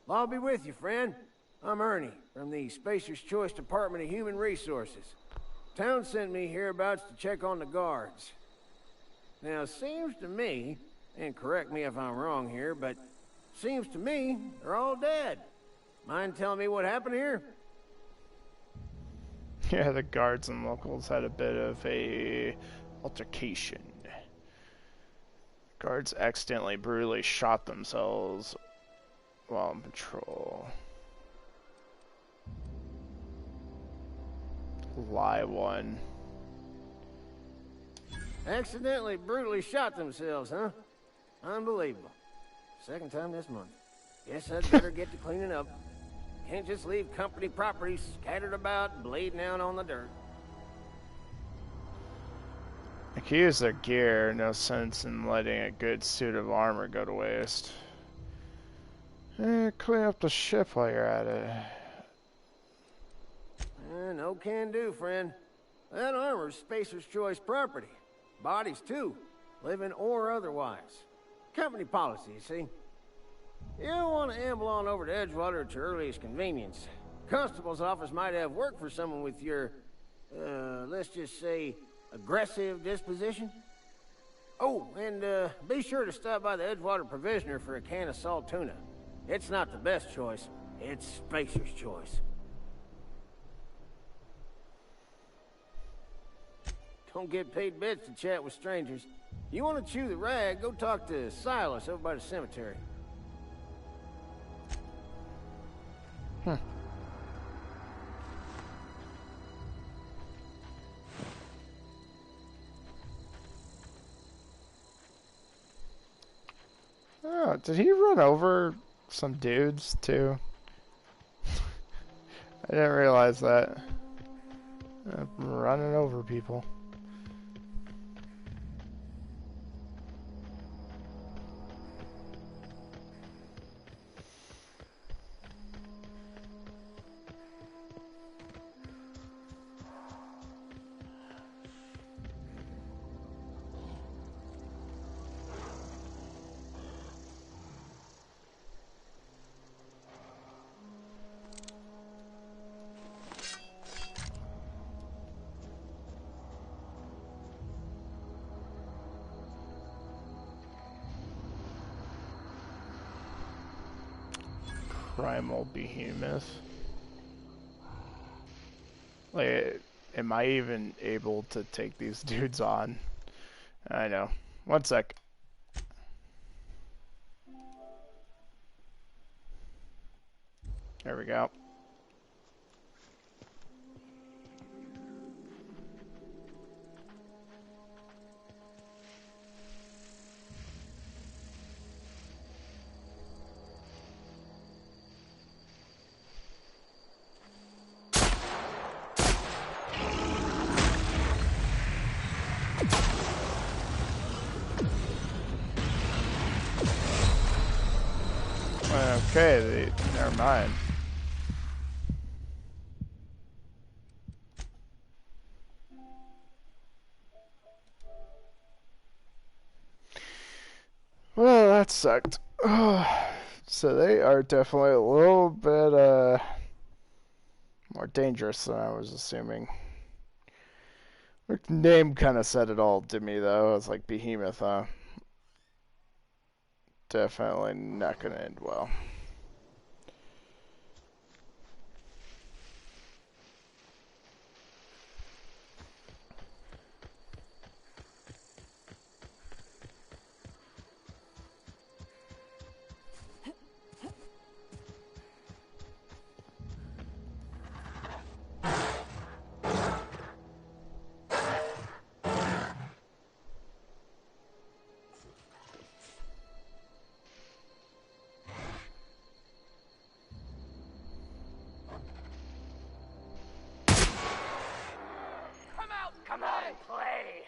I'll be with you, friend. I'm Ernie, from the Spacer's Choice Department of Human Resources. Town sent me hereabouts to check on the guards. Now, it seems to me, and correct me if I'm wrong here, but seems to me they're all dead. Mind telling me what happened here? Yeah, the guards and locals had a bit of a altercation. Guards accidentally brutally shot themselves while on patrol. Lie one. Accidentally brutally shot themselves, huh? Unbelievable. Second time this month. Guess I'd better get to cleaning up. Can't just leave company property scattered about, bleeding out on the dirt. I could use their gear, no sense in letting a good suit of armor go to waste. Clean up the ship while you're at it. No can do, friend. That armor's Spacer's Choice property. Bodies, too. Living or otherwise. Company policy, you see. You don't want to amble on over to Edgewater at your earliest convenience. Constable's office might have work for someone with your, let's just say, aggressive disposition. Oh, and be sure to stop by the Edgewater Provisioner for a can of salt tuna. It's not the best choice. It's Spacer's Choice. Don't get paid bits to chat with strangers. You want to chew the rag, go talk to Silas over by the cemetery. Oh, did he run over some dudes too? I didn't realize that. Running over people. Primal behemoth. Like, am I even able to take these dudes on? I know. One sec. There we go. Okay, never mind. Well, that sucked. So they are definitely a little bit more dangerous than I was assuming. Their name kind of said it all to me, though. It's like Behemoth, huh? Definitely not gonna end well. Come out and play!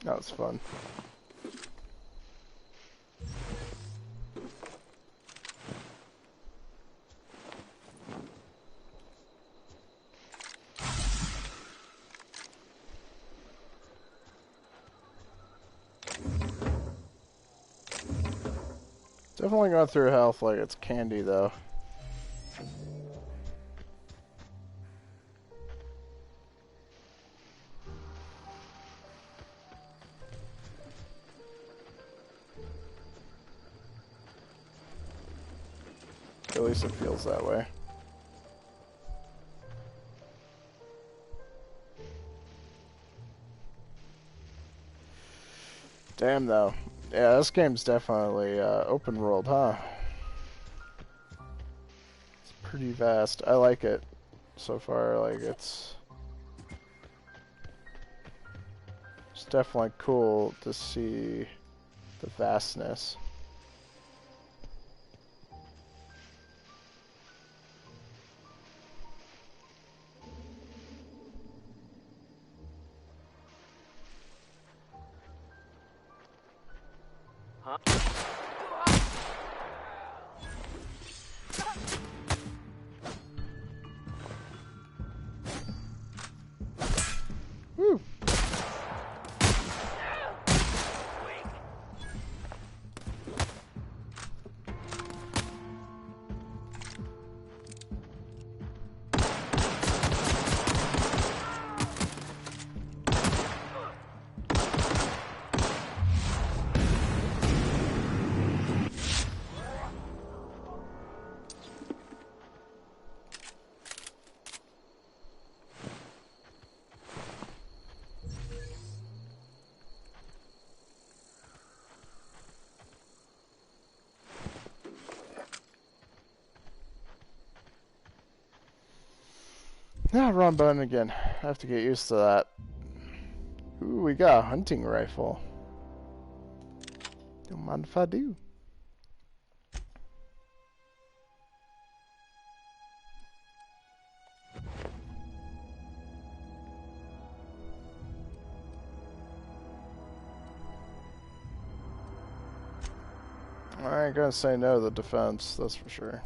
That was fun. Definitely going through health like it's candy, though. At least it feels that way. Damn, though. Yeah, this game's definitely open world, huh? It's pretty vast. I like it. so far. Like it's definitely cool to see the vastness. Woo. Yeah, wrong button again. I have to get used to that. Ooh, we got a hunting rifle. Don't mind if I do. I ain't gonna say no to the defense, that's for sure.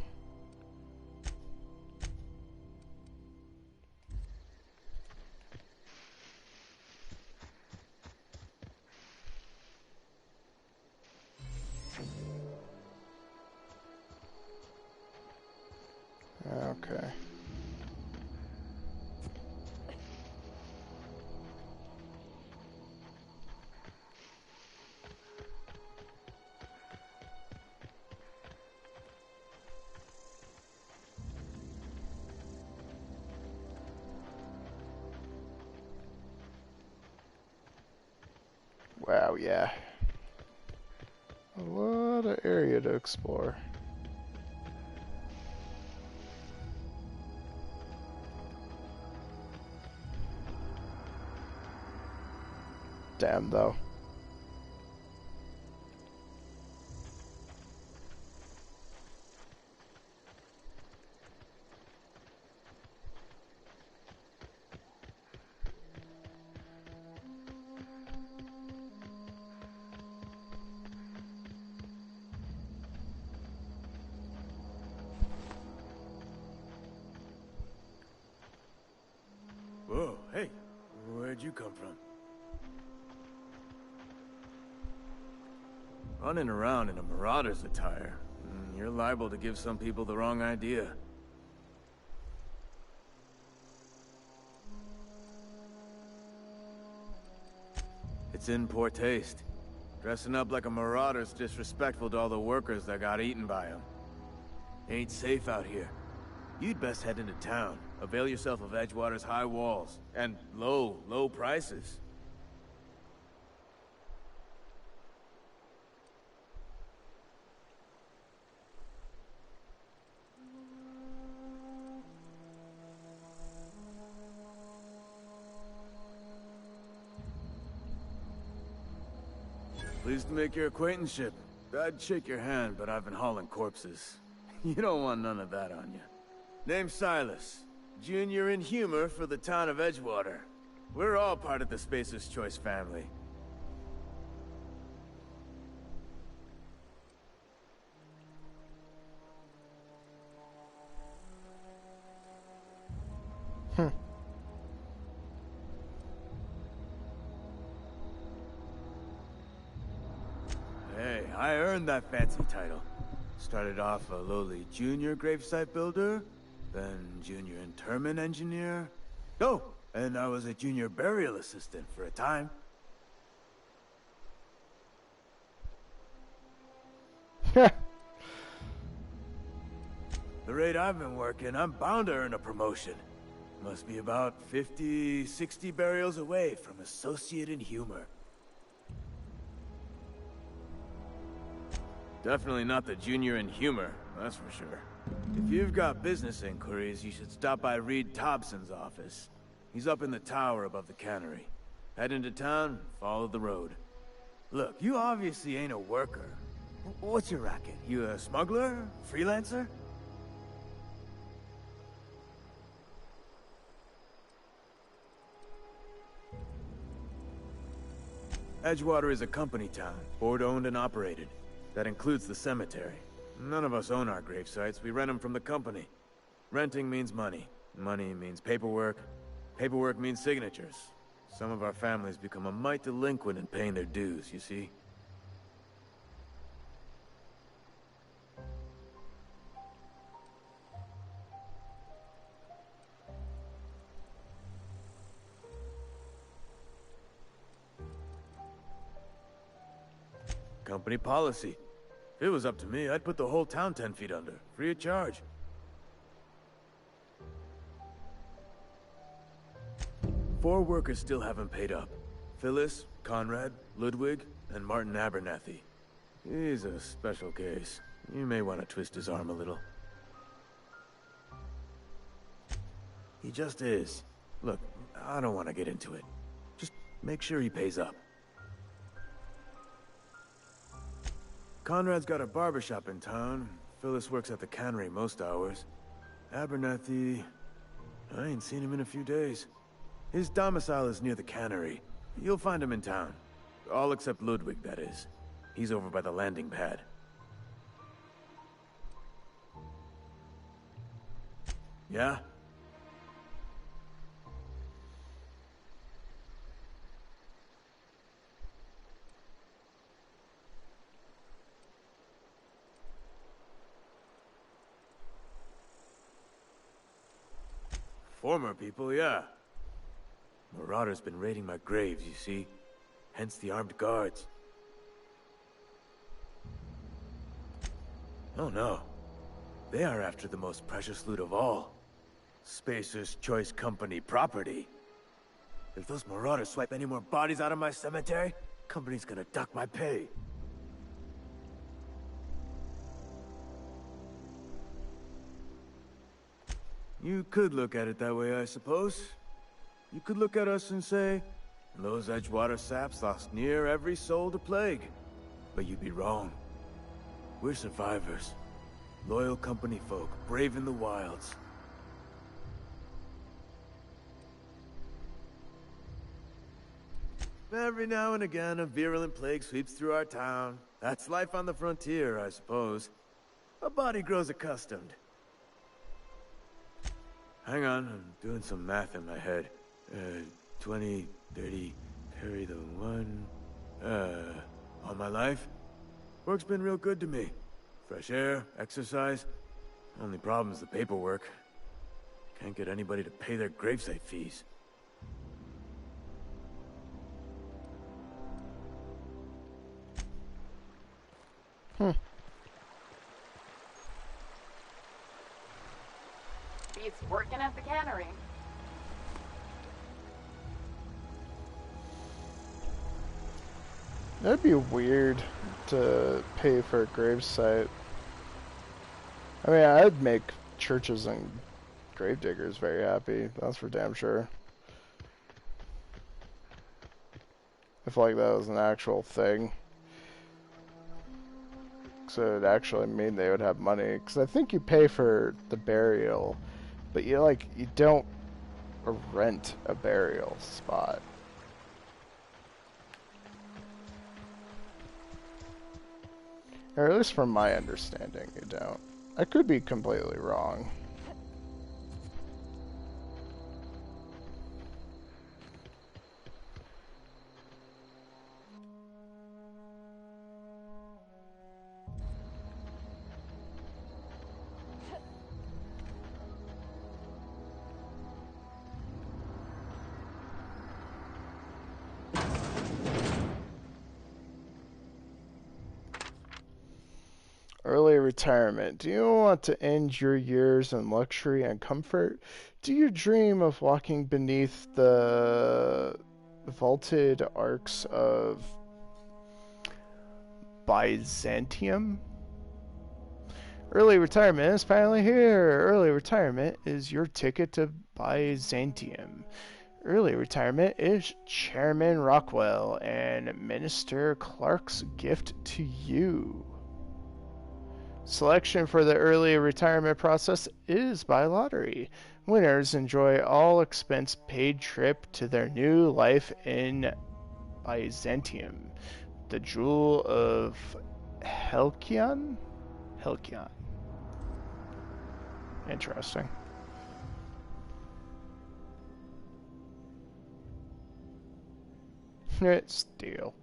Okay. Wow, yeah. A lot of area to explore. Damn, though. Whoa, hey, where'd you come from? Running around in a marauder's attire. You're liable to give some people the wrong idea. It's in poor taste. Dressing up like a marauder's disrespectful to all the workers that got eaten by him. Ain't safe out here. You'd best head into town. Avail yourself of Edgewater's high walls and low prices. Pleased to make your acquaintanceship. I'd shake your hand, but I've been hauling corpses. You don't want none of that on you. Name's Silas. Junior in humor for the town of Edgewater. We're all part of the Spacer's Choice family. Hey, I earned that fancy title. Started off a lowly junior gravesite builder, then junior interment engineer. Oh, and I was a junior burial assistant for a time. The rate I've been working, I'm bound to earn a promotion. Must be about 50, 60 burials away from associate in humor. Definitely not the junior in humor, that's for sure. If you've got business inquiries, you should stop by Reed Thompson's office. He's up in the tower above the cannery. Head into town, follow the road. Look, you obviously ain't a worker. What's your racket? You a smuggler? Freelancer? Edgewater is a company town, board-owned and operated. That includes the cemetery. None of us own our grave sites, we rent them from the company. Renting means money. Money means paperwork. Paperwork means signatures. Some of our families become a mite delinquent in paying their dues, you see? Company policy. If it was up to me, I'd put the whole town 10 feet under, free of charge. Four workers still haven't paid up. Phyllis, Conrad, Ludwig, and Martin Abernathy. He's a special case. You may want to twist his arm a little. He just is. Look, I don't want to get into it. Just make sure he pays up. Conrad's got a barbershop in town. Phyllis works at the cannery most hours. Abernathy... I ain't seen him in a few days. His domicile is near the cannery. You'll find him in town. All except Ludwig, that is. He's over by the landing pad. Yeah? Former people, yeah. Marauder's been raiding my graves, you see. Hence the armed guards. Oh no. They are after the most precious loot of all. Spacer's Choice Company property. If those marauders swipe any more bodies out of my cemetery, company's gonna duck my pay. You could look at it that way, I suppose. You could look at us and say, those Edgewater saps lost near every soul to plague. But you'd be wrong. We're survivors. Loyal company folk, brave in the wilds. Every now and again, a virulent plague sweeps through our town. That's life on the frontier, I suppose. A body grows accustomed. Hang on, I'm doing some math in my head. 20, 30, carry the one... all my life? Work's been real good to me. Fresh air, exercise. Only problem's the paperwork. Can't get anybody to pay their gravesite fees. Beats working at the cannery. That'd be weird to pay for a gravesite. I mean, I'd make churches and gravediggers very happy. That's for damn sure. If like that was an actual thing. So it would actually mean they would have money. Because I think you pay for the burial, but you don't rent a burial spot. Or at least from my understanding, you don't. I could be completely wrong. Early retirement. Do you want to end your years in luxury and comfort? Do you dream of walking beneath the vaulted arcs of Byzantium? Early retirement is finally here. Early retirement is your ticket to Byzantium. Early retirement is Chairman Rockwell and Minister Clark's gift to you. Selection for the early retirement process is by lottery. Winners enjoy all expense paid trip to their new life in Byzantium, the Jewel of Helkion? Helkion. Interesting. It's deal.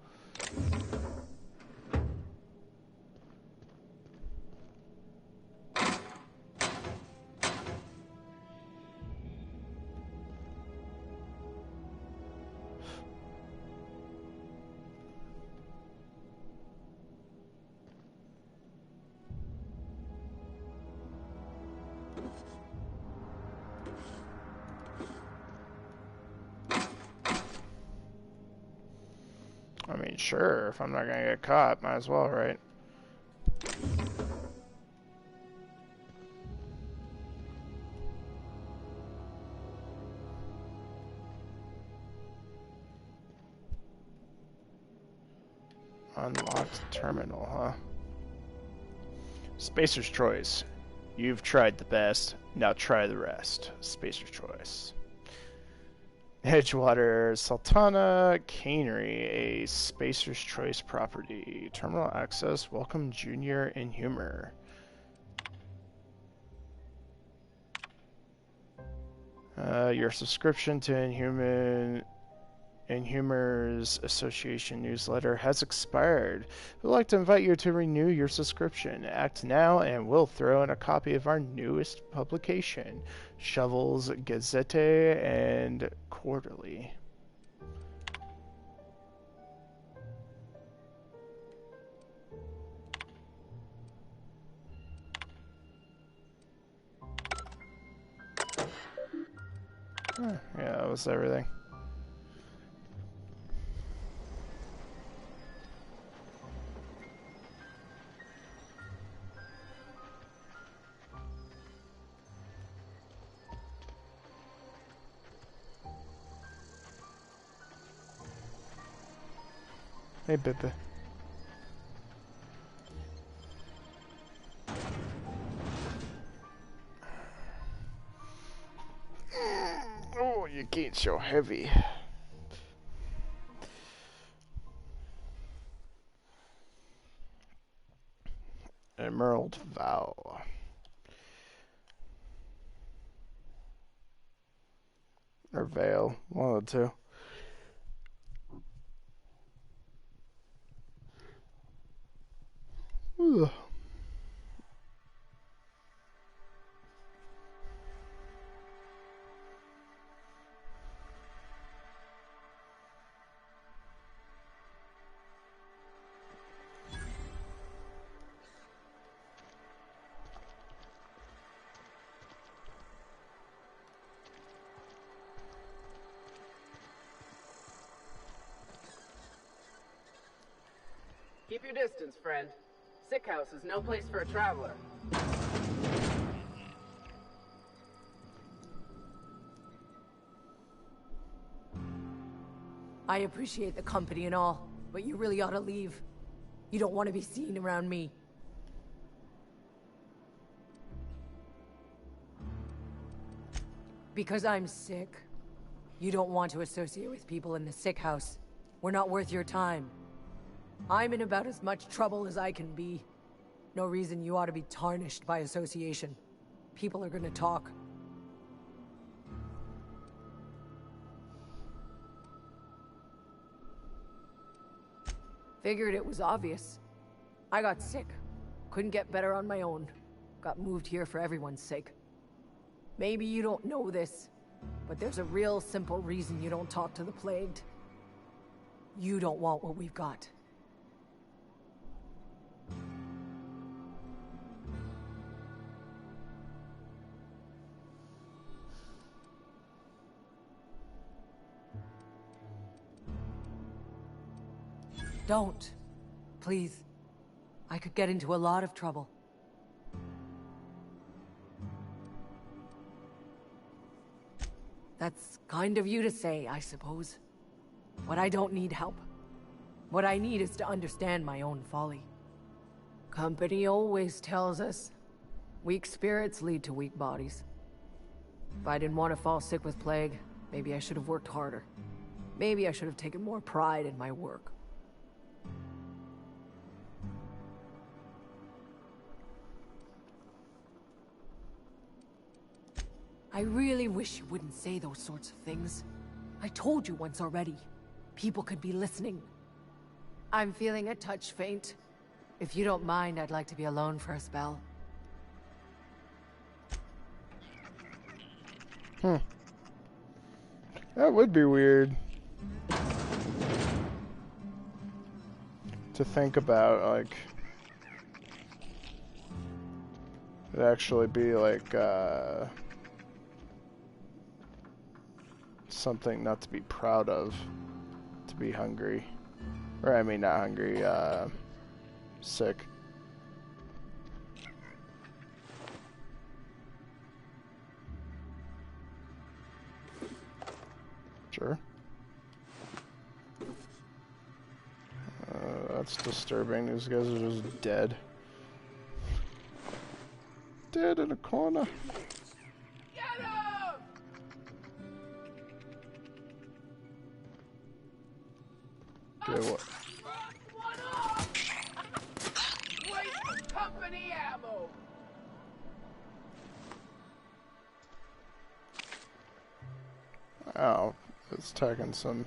I mean, sure, if I'm not gonna get caught, might as well, right? Unlocked terminal, huh? Spacer's choice. You've tried the best, now try the rest. Spacer's choice. Edgewater Sultana Cannery, a Spacer's Choice property. Terminal access, welcome Junior Inhumer. Your subscription to Inhumers Association newsletter has expired. We'd like to invite you to renew your subscription. Act now and we'll throw in a copy of our newest publication, Shovels Gazette and Quarterly. Yeah, that was everything. Hey, Bebe. Oh, your gate's so heavy. Emerald Vow. Or Veil, one of the two. Ugh. Keep your distance, friend. Sick house is no place for a traveler. I appreciate the company and all, but you really ought to leave. You don't want to be seen around me. Because I'm sick. You don't want to associate with people in the sick house. We're not worth your time. I'm in about as much trouble as I can be. No reason you ought to be tarnished by association. People are gonna talk. Figured it was obvious. I got sick. Couldn't get better on my own. Got moved here for everyone's sake. Maybe you don't know this, but there's a real simple reason you don't talk to the plagued. You don't want what we've got. Don't. Please. I could get into a lot of trouble. That's kind of you to say, I suppose. But I don't need help. What I need is to understand my own folly. Company always tells us, weak spirits lead to weak bodies. If I didn't want to fall sick with plague, maybe I should have worked harder. Maybe I should have taken more pride in my work. I really wish you wouldn't say those sorts of things. I told you once already. People could be listening. I'm feeling a touch faint. If you don't mind, I'd like to be alone for a spell. That would be weird to think about, like, it'd actually be like something not to be proud of, to be hungry. Or I mean not hungry, sick. Sure. That's disturbing. These guys are just dead. Dead in a corner. Get him! Okay, what? One off! Waste company ammo! Oh, it's attacking some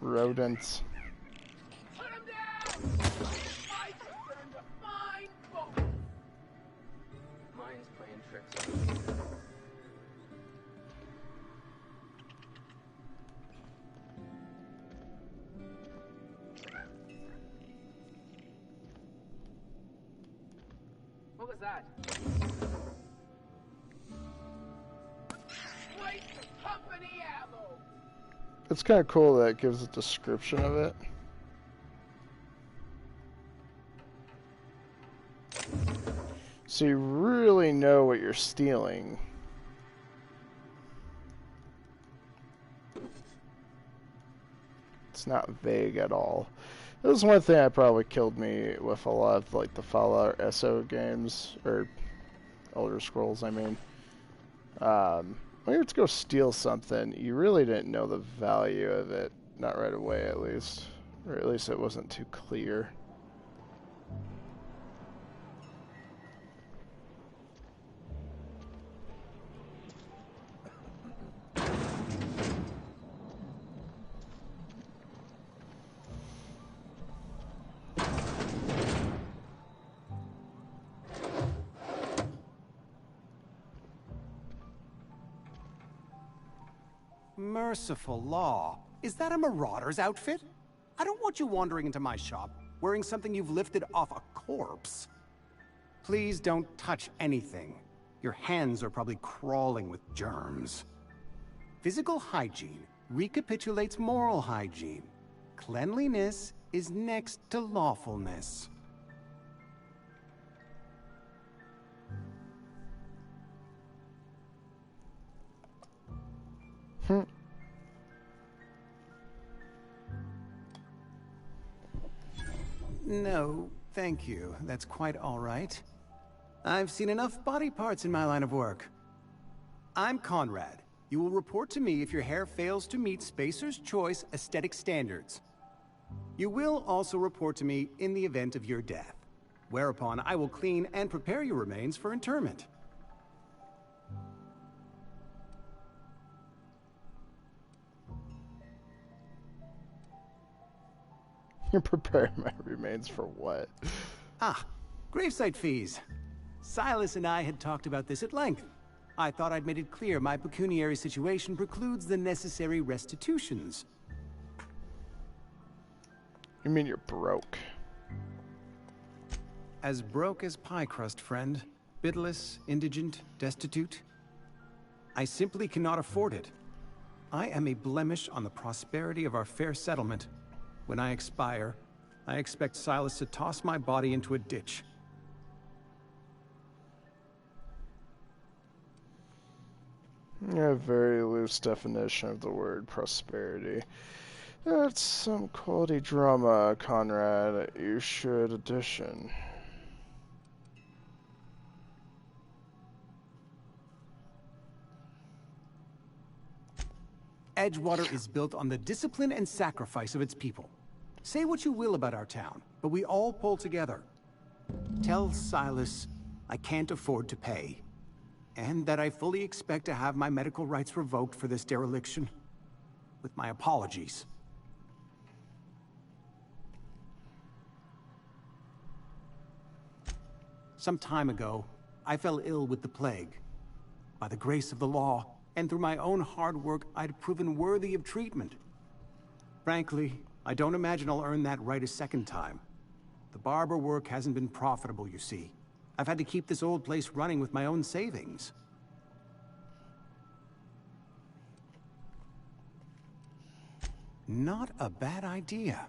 rodents. Put him down! I turned a fine boat! Mine's playing tricks on me. What was that? Waste company ammo! It's kind of cool that it gives a description of it. So you really know what you're stealing. It's not vague at all. This is one thing that probably killed me with a lot of like the Fallout SO games, or Elder Scrolls, I mean. When you were to go steal something, you really didn't know the value of it. Not right away, at least. Or at least it wasn't too clear. Merciful law. Is that a marauder's outfit? I don't want you wandering into my shop wearing something you've lifted off a corpse. Please don't touch anything. Your hands are probably crawling with germs. Physical hygiene recapitulates moral hygiene. Cleanliness is next to lawfulness. No, thank you. That's quite all right. I've seen enough body parts in my line of work. I'm Conrad. You will report to me if your hair fails to meet Spacer's Choice aesthetic standards. You will also report to me in the event of your death, whereupon I will clean and prepare your remains for interment. You're preparing my remains for what? Ah, gravesite fees. Silas and I had talked about this at length. I thought I'd made it clear my pecuniary situation precludes the necessary restitutions. You mean you're broke? As broke as pie crust, friend. Bitless, indigent, destitute. I simply cannot afford it. I am a blemish on the prosperity of our fair settlement. When I expire, I expect Silas to toss my body into a ditch. A very loose definition of the word prosperity. That's some quality drama, Conrad. You should audition. Edgewater is built on the discipline and sacrifice of its people. Say what you will about our town, but we all pull together. Tell Silas I can't afford to pay, and that I fully expect to have my medical rights revoked for this dereliction. With my apologies. Some time ago, I fell ill with the plague. By the grace of the law, and through my own hard work, I'd proven worthy of treatment. Frankly, I don't imagine I'll earn that right a second time. The barber work hasn't been profitable, you see. I've had to keep this old place running with my own savings. Not a bad idea.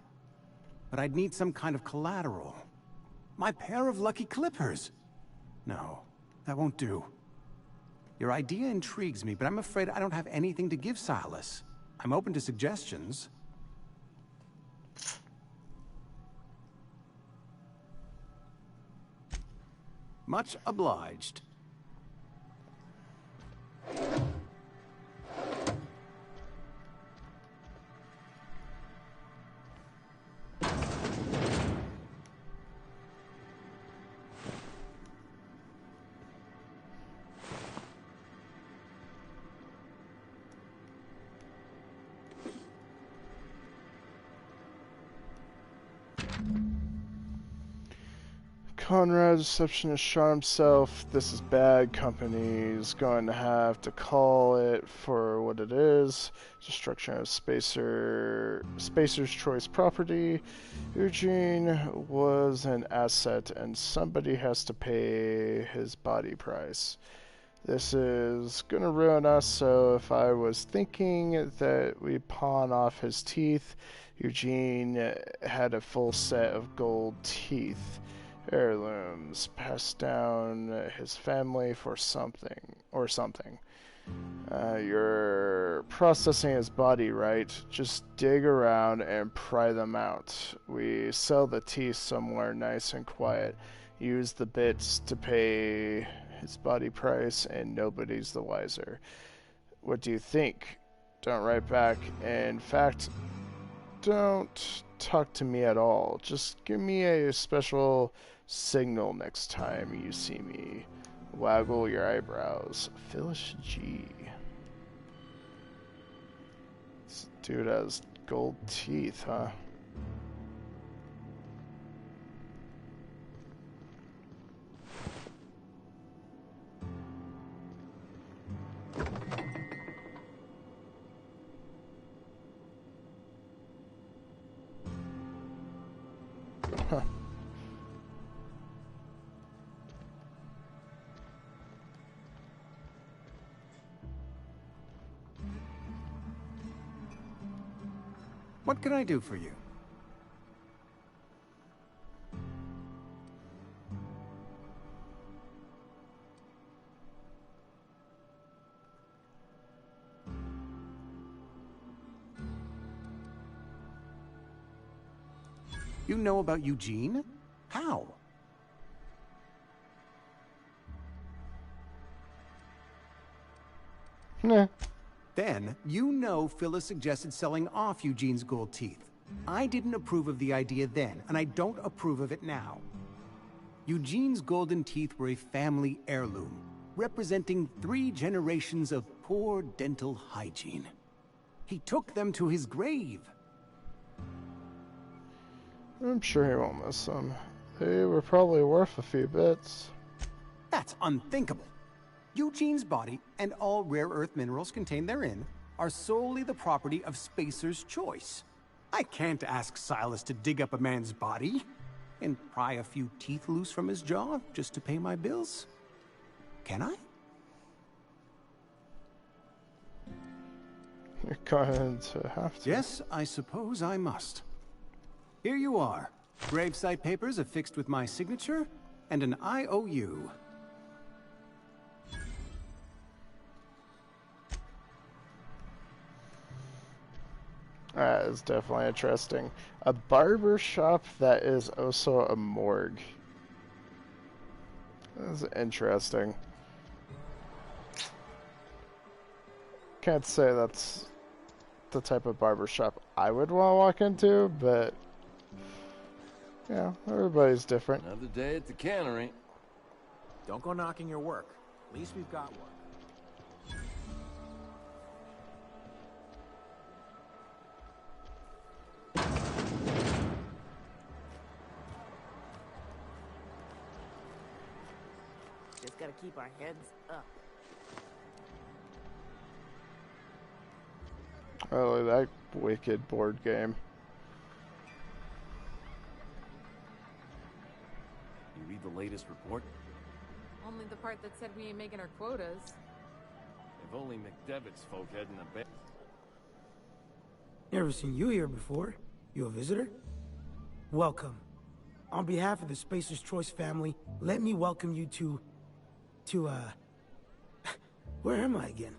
But I'd need some kind of collateral. My pair of lucky clippers. No, that won't do. Your idea intrigues me, but I'm afraid I don't have anything to give Silas. I'm open to suggestions. Much obliged. Conrad's receptionist shot himself. This is bad. Company's going to have to call it for what it is. Destruction of Spacer's Choice property. Eugene was an asset and somebody has to pay his body price. This is gonna ruin us, so if I was thinking that we pawn off his teeth, Eugene had a full set of gold teeth. Heirlooms passed down his family for something. You're processing his body, right? Just dig around and pry them out. We sell the teeth somewhere nice and quiet. Use the bits to pay his body price, and nobody's the wiser. What do you think? Don't write back. In fact, don't talk to me at all. Just give me a special signal next time you see me. Waggle your eyebrows. Phyllis G. This dude has gold teeth, huh? Huh. What can I do for you? You know about Eugene? How? Nah. Then, you know Phyllis suggested selling off Eugene's gold teeth. I didn't approve of the idea then, and I don't approve of it now. Eugene's golden teeth were a family heirloom, representing 3 generations of poor dental hygiene. He took them to his grave. I'm sure he won't miss them. They were probably worth a few bits. That's unthinkable. Eugene's body and all rare earth minerals contained therein are solely the property of Spacer's Choice. I can't ask Silas to dig up a man's body and pry a few teeth loose from his jaw just to pay my bills. Can I? You're going to have to. Yes, I suppose I must. Here you are. Gravesite papers affixed with my signature and an That is definitely interesting. A barber shop that is also a morgue. That's interesting. Can't say that's the type of barber shop I would want to walk into, but yeah, everybody's different. Another day at the cannery. Don't go knocking your work. At least we've got one. Just gotta keep our heads up. Oh, that wicked board game. You read the latest report? Only the part that said we ain't making our quotas. If only McDevitt's folk hadn't abandoned. Never seen you here before. You a visitor? Welcome. On behalf of the Spacer's Choice family, let me welcome you to, where am I again?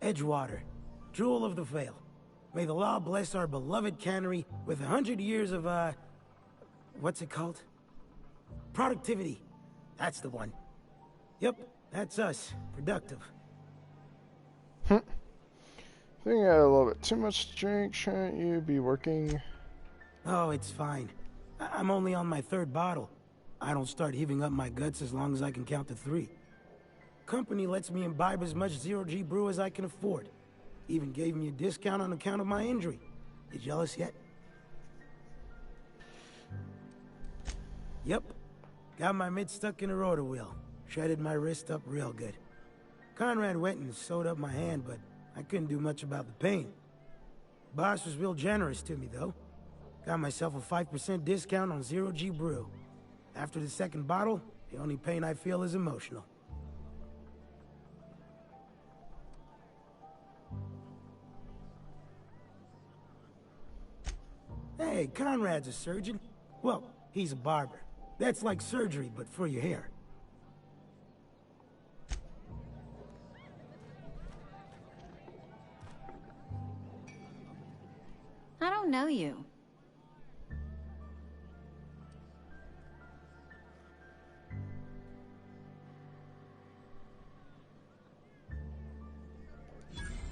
Edgewater, Jewel of the Vale. May the law bless our beloved cannery with 100 years of, what's it called? Productivity. That's the one. Yep, that's us. Productive. I think I had a little bit too much to drink. Shouldn't you be working? Oh, it's fine. I'm only on my 3rd bottle. I don't start heaving up my guts as long as I can count to 3. Company lets me imbibe as much zero-G brew as I can afford. Even gave me a discount on account of my injury. You jealous yet? Yep. Got my mid stuck in a rotor wheel. Shredded my wrist up real good. Conrad went and sewed up my hand, but I couldn't do much about the pain. Boss was real generous to me, though. Got myself a 5% discount on zero-G brew. After the 2nd bottle, the only pain I feel is emotional. Hey, Conrad's a surgeon. Well, he's a barber. That's like surgery, but for your hair. I don't know you.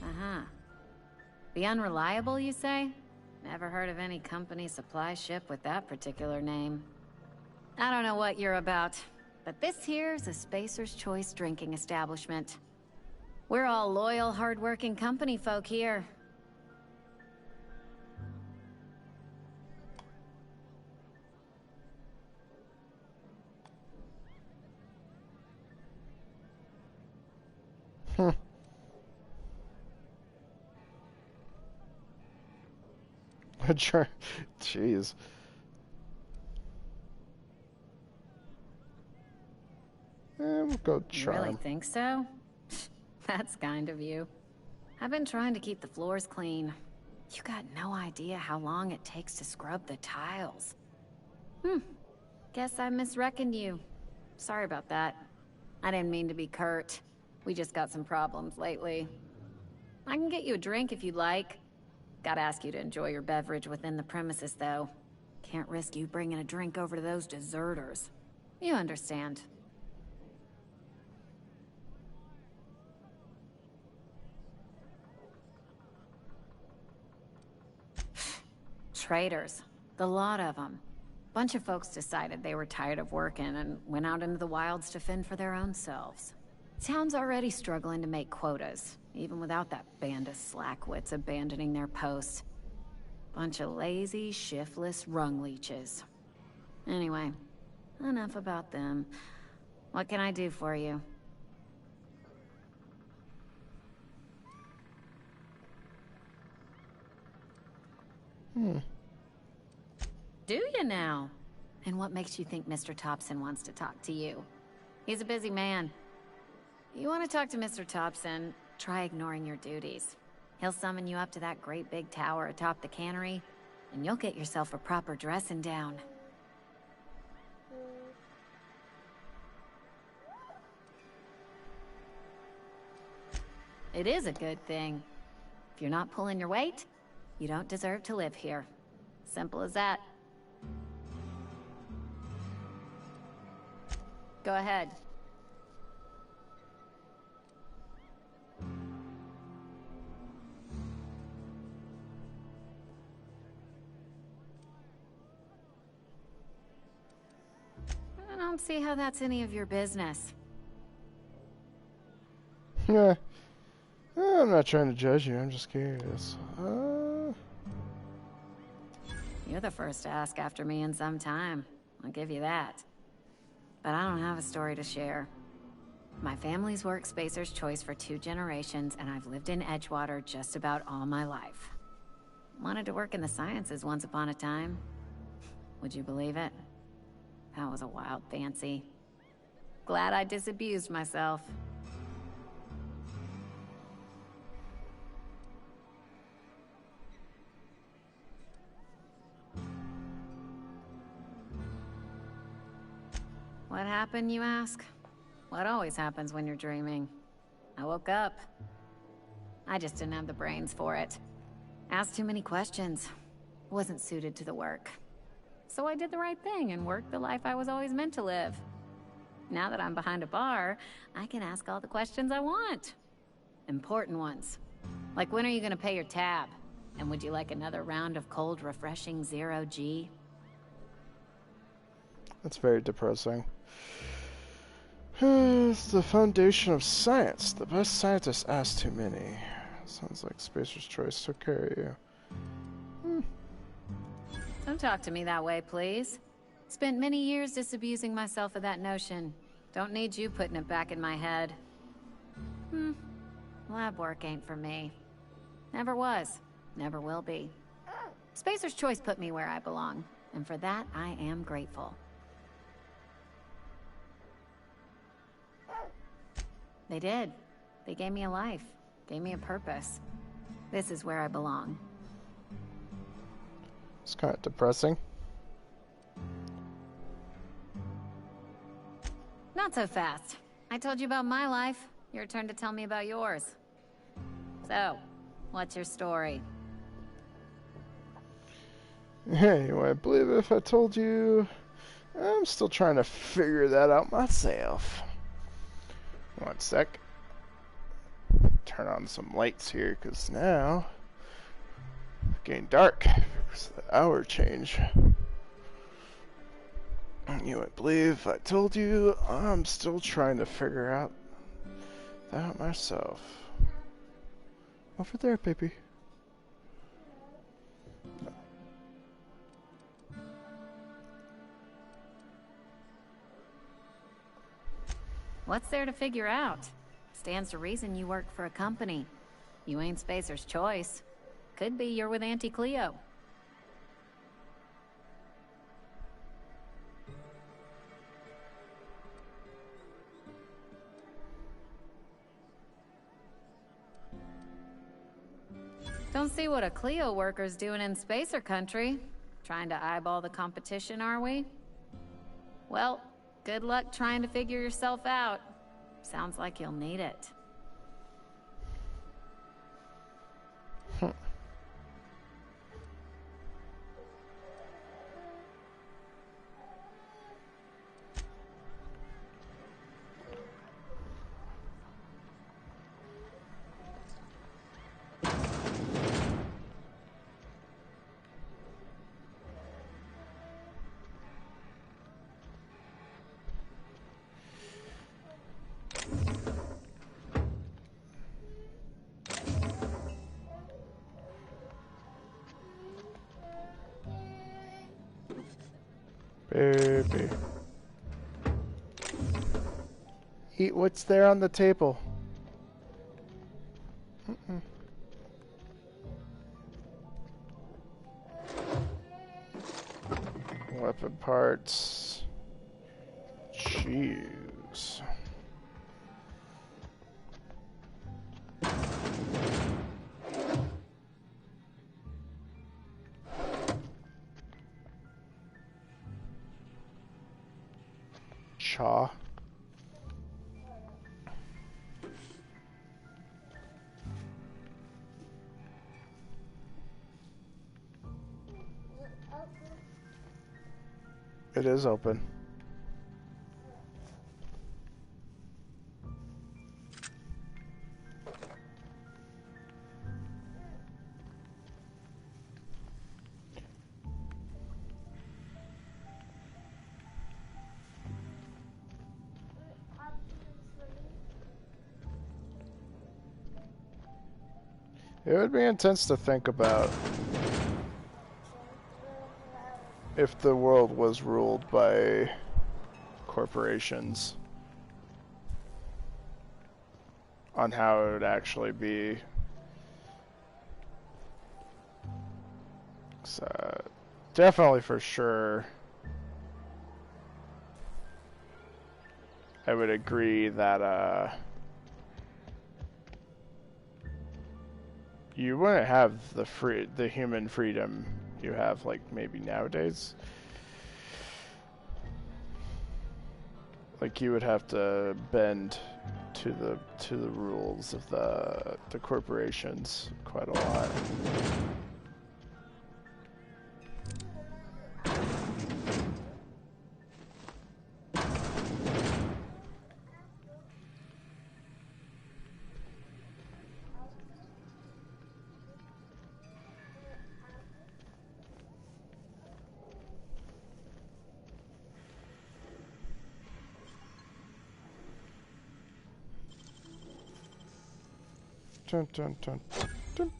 Uh-huh. The Unreliable, you say? Never heard of any company supply ship with that particular name. I don't know what you're about, but this here's a Spacer's Choice drinking establishment. We're all loyal, hard-working company folk here. Jeez. We'll go You really charm. think so? That's kind of you. I've been trying to keep the floors clean. You got no idea how long it takes to scrub the tiles. Guess I misreckoned you. Sorry about that. I didn't mean to be curt. We just got some problems lately. I can get you a drink if you'd like. Gotta ask you to enjoy your beverage within the premises, though. Can't risk you bringing a drink over to those deserters. You understand. Traitors. The lot of them. Bunch of folks decided they were tired of working and went out into the wilds to fend for their own selves. Town's already struggling to make quotas, even without that band of slackwits abandoning their posts. Bunch of lazy, shiftless rung leeches. Anyway, enough about them. What can I do for you? Do you now? And what makes you think Mr. Thompson wants to talk to you? He's a busy man. You want to talk to Mr. Thompson, try ignoring your duties. He'll summon you up to that great big tower atop the cannery, and you'll get yourself a proper dressing down. It is a good thing. If you're not pulling your weight, you don't deserve to live here. Simple as that. Go ahead. I don't see how that's any of your business. Yeah. I'm not trying to judge you, I'm just curious. You're the first to ask after me in some time. I'll give you that. But I don't have a story to share. My family's worked Spacer's Choice for 2 generations, and I've lived in Edgewater just about all my life. Wanted to work in the sciences once upon a time. Would you believe it? That was a wild fancy. Glad I disabused myself. What happened, you ask? What always happens when you're dreaming. I woke up. I just didn't have the brains for it. Asked too many questions. Wasn't suited to the work. So I did the right thing and worked the life I was always meant to live. Now that I'm behind a bar, I can ask all the questions I want. Important ones. Like, when are you gonna pay your tab? And would you like another round of cold, refreshing Zero-G? That's very depressing. It's the foundation of science. The best scientists ask too many. Sounds like Spacer's Choice took care of you. Don't talk to me that way, please. Spent many years disabusing myself of that notion. Don't need you putting it back in my head. Lab work ain't for me. Never was. Never will be. Spacer's Choice put me where I belong, and for that, I am grateful. They did. They gave me a life. Gave me a purpose. This is where I belong. It's kind of depressing. Not so fast. I told you about my life. Your turn to tell me about yours. So, what's your story? Hey, you wouldn't believe it if I told you. I'm still trying to figure that out myself. One sec. Turn on some lights here, because now it's getting dark. It's the hour change. You wouldn't believe if I told you I'm still trying to figure out that myself. Over there, baby. What's there to figure out? Stands to reason you work for a company. You ain't Spacer's Choice. Could be you're with Auntie Cleo. Don't see what a Cleo worker's doing in Spacer country. Trying to eyeball the competition, are we? Well, good luck trying to figure yourself out. Sounds like you'll need it. Baby. Eat what's there on the table. Weapon parts. Cheese. Chaw. It is open. It would be intense to think about if the world was ruled by corporations, on how it would actually be. So, definitely for sure, I would agree that you wouldn't have the human freedom you have like maybe nowadays. Like you would have to bend to the rules of the corporations quite a lot. Dun, dun, dun, dun.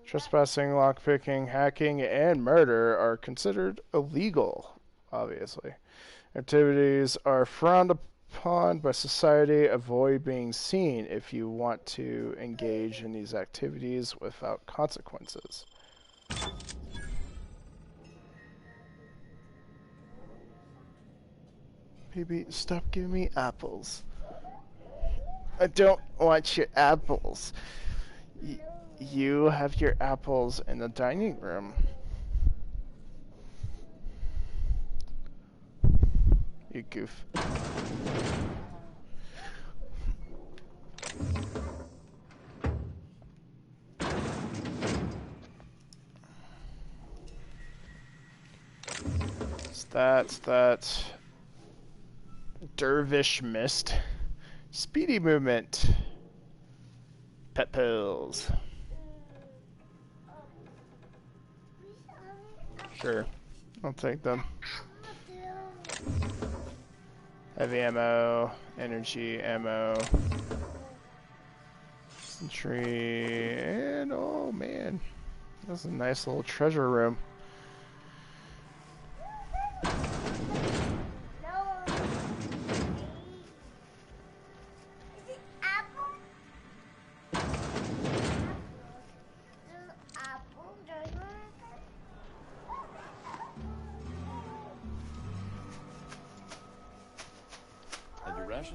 Trespassing, lockpicking, hacking, and murder are considered illegal, obviously. Activities are frowned upon by society. Avoid being seen if you want to engage in these activities without consequences. Baby, stop giving me apples. I don't want your apples. You have your apples in the dining room. You goof. That's Dervish Mist. Speedy movement. Pet pills. Sure. I'll take them. Heavy ammo, energy ammo, tree, and oh man, that's a nice little treasure room.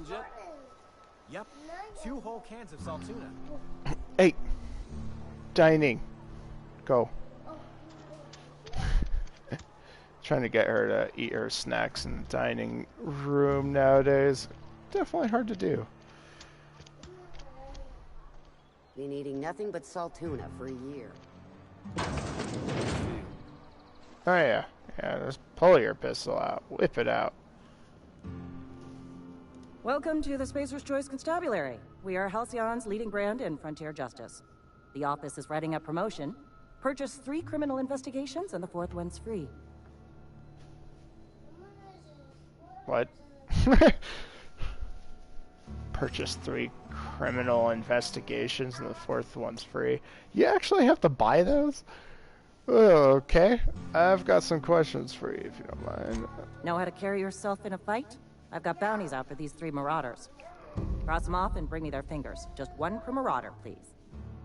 Yet? Yep. 2 whole cans of salt tuna. Hey. Dining. Go. Trying to get her to eat her snacks in the dining room nowadays. Definitely hard to do. Been eating nothing but salt tuna for a year. Oh yeah. Yeah, just pull your pistol out. Whip it out. Welcome to the Spacer's Choice Constabulary. We are Halcyon's leading brand in frontier justice. The office is writing up promotion. Purchase 3 criminal investigations and the 4th one's free. What? Purchase 3 criminal investigations and the 4th one's free. You actually have to buy those? Oh, okay. I've got some questions for you if you don't mind. Know how to carry yourself in a fight? I've got bounties out for these 3 marauders. Cross them off and bring me their fingers. Just 1 per marauder, please.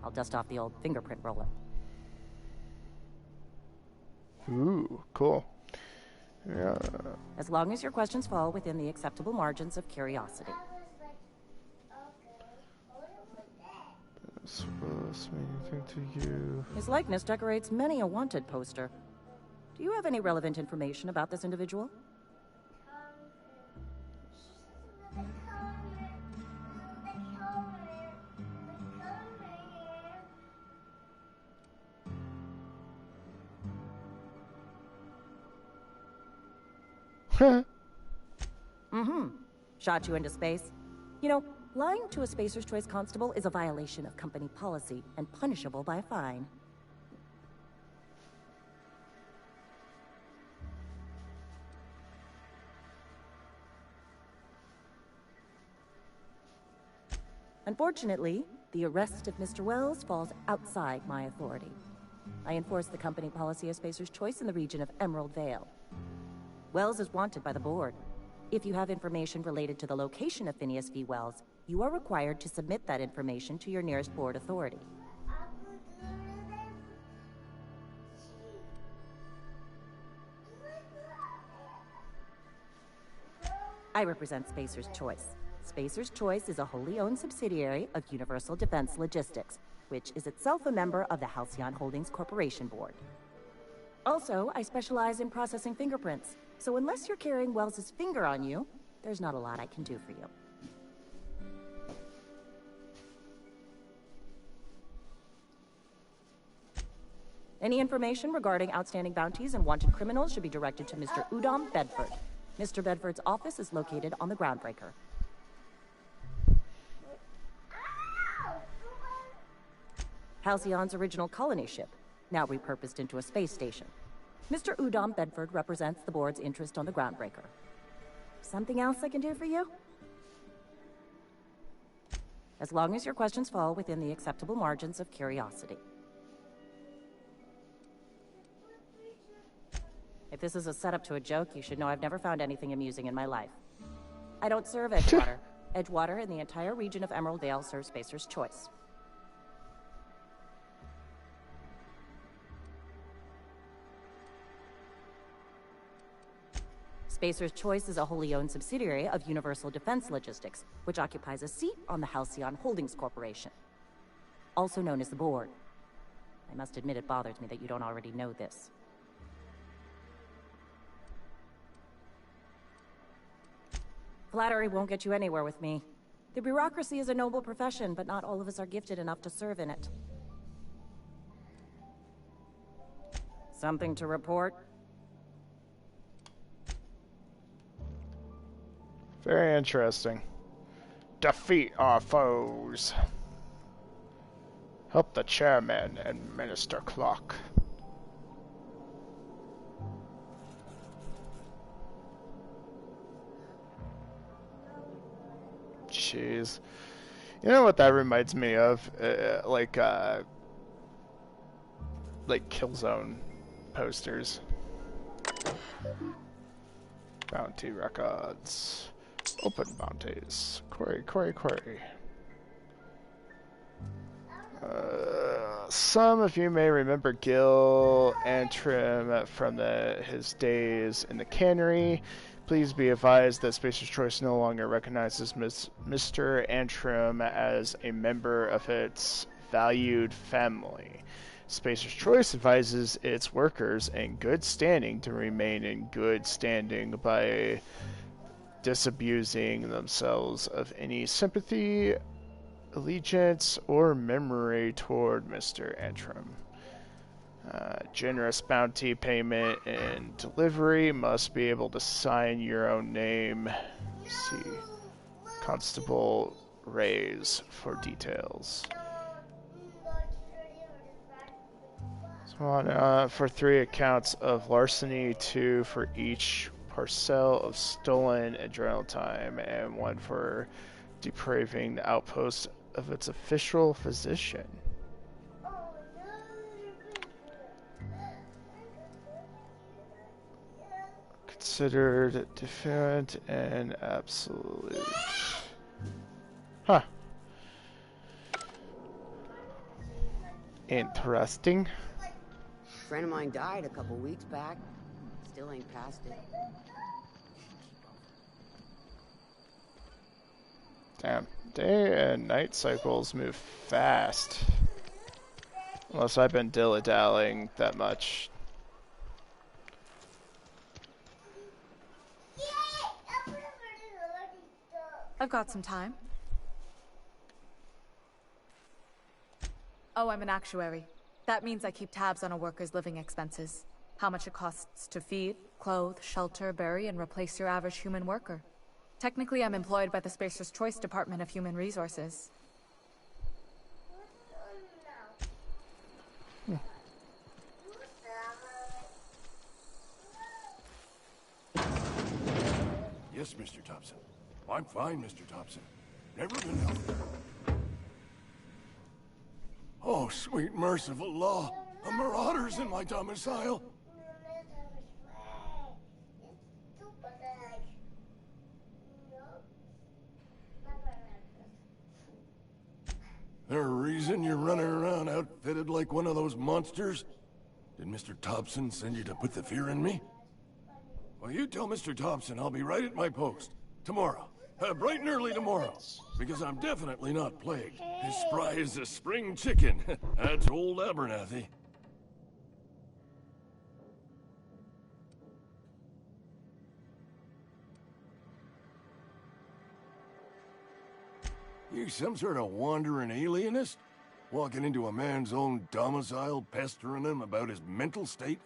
I'll dust off the old fingerprint roller. Ooh, cool. Yeah. As long as your questions fall within the acceptable margins of curiosity. This was anything to you. His likeness decorates many a wanted poster. Do you have any relevant information about this individual? Mm-hmm. Shot you into space. You know, lying to a Spacer's Choice constable is a violation of company policy and punishable by a fine. Unfortunately, the arrest of Mr. Wells falls outside my authority. I enforce the company policy of Spacer's Choice in the region of Emerald Vale. Wells is wanted by the board. If you have information related to the location of Phineas V. Wells, you are required to submit that information to your nearest board authority. I represent Spacer's Choice. Spacer's Choice is a wholly owned subsidiary of Universal Defense Logistics, which is itself a member of the Halcyon Holdings Corporation Board. Also, I specialize in processing fingerprints, so unless you're carrying Wells's finger on you, there's not a lot I can do for you. Any information regarding outstanding bounties and wanted criminals should be directed to Mr. Udom Bedford. Mr. Bedford's office is located on the Groundbreaker. Halcyon's original colony ship, now repurposed into a space station. Mr. Udom Bedford represents the board's interest on the Groundbreaker. Something else I can do for you? As long as your questions fall within the acceptable margins of curiosity. If this is a setup to a joke, you should know I've never found anything amusing in my life. I don't serve Edgewater. Edgewater and the entire region of Emerald Vale serves Spacer's Choice. Spacer's Choice is a wholly owned subsidiary of Universal Defense Logistics, which occupies a seat on the Halcyon Holdings Corporation, also known as the Board. I must admit it bothers me that you don't already know this. Flattery won't get you anywhere with me. The bureaucracy is a noble profession, but not all of us are gifted enough to serve in it. Something to report? Very interesting. Defeat our foes. Help the chairman and Minister Clock. Jeez. You know what that reminds me of? Like Killzone posters. Bounty records. Open bounties. Query. Some of you may remember Gil Antrim from his days in the cannery. Please be advised that Spacer's Choice no longer recognizes Mr. Antrim as a member of its valued family. Spacer's Choice advises its workers in good standing to remain in good standing by disabusing themselves of any sympathy, allegiance, or memory toward Mr. Antrim. Generous bounty payment and delivery must be able to sign your own name. See Constable Rays for details. So on for 3 accounts of larceny, 2 for each parcel of stolen adrenal time, and 1 for depraving the outpost of its official physician. Considered defiant and absolute. Huh. Interesting. A friend of mine died a couple weeks back. Still ain't past it. Damn. Day and night cycles move fast. Unless I've been dilly-dallying that much. I've got some time. Oh, I'm an actuary. That means I keep tabs on a worker's living expenses. How much it costs to feed, clothe, shelter, bury, and replace your average human worker. Technically, I'm employed by the Spacer's Choice Department of Human Resources. Yes, Mr. Thompson. I'm fine, Mr. Thompson. Never been healthier. Oh, sweet merciful law. A marauder's in my domicile. There a reason you're running around outfitted like one of those monsters? Did Mr. Thompson send you to put the fear in me? Well, you tell Mr. Thompson I'll be right at my post. Tomorrow. Bright and early tomorrow. Because I'm definitely not plagued. As spry as a spring chicken. That's old Abernathy. You some sort of wandering alienist? Walking into a man's own domicile, pestering him about his mental state?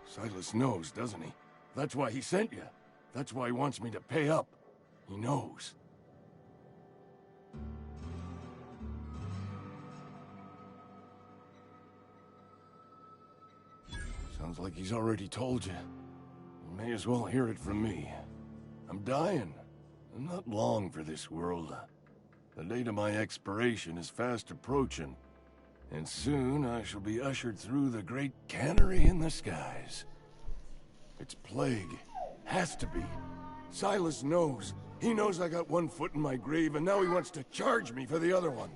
Silas knows, doesn't he? That's why he sent you. That's why he wants me to pay up. He knows. Sounds like he's already told you. You may as well hear it from me. I'm dying. I'm not long for this world. The date of my expiration is fast approaching. And soon I shall be ushered through the great cannery in the skies. It's plague. Has to be. Silas knows. He knows I got one foot in my grave, and now he wants to charge me for the other one.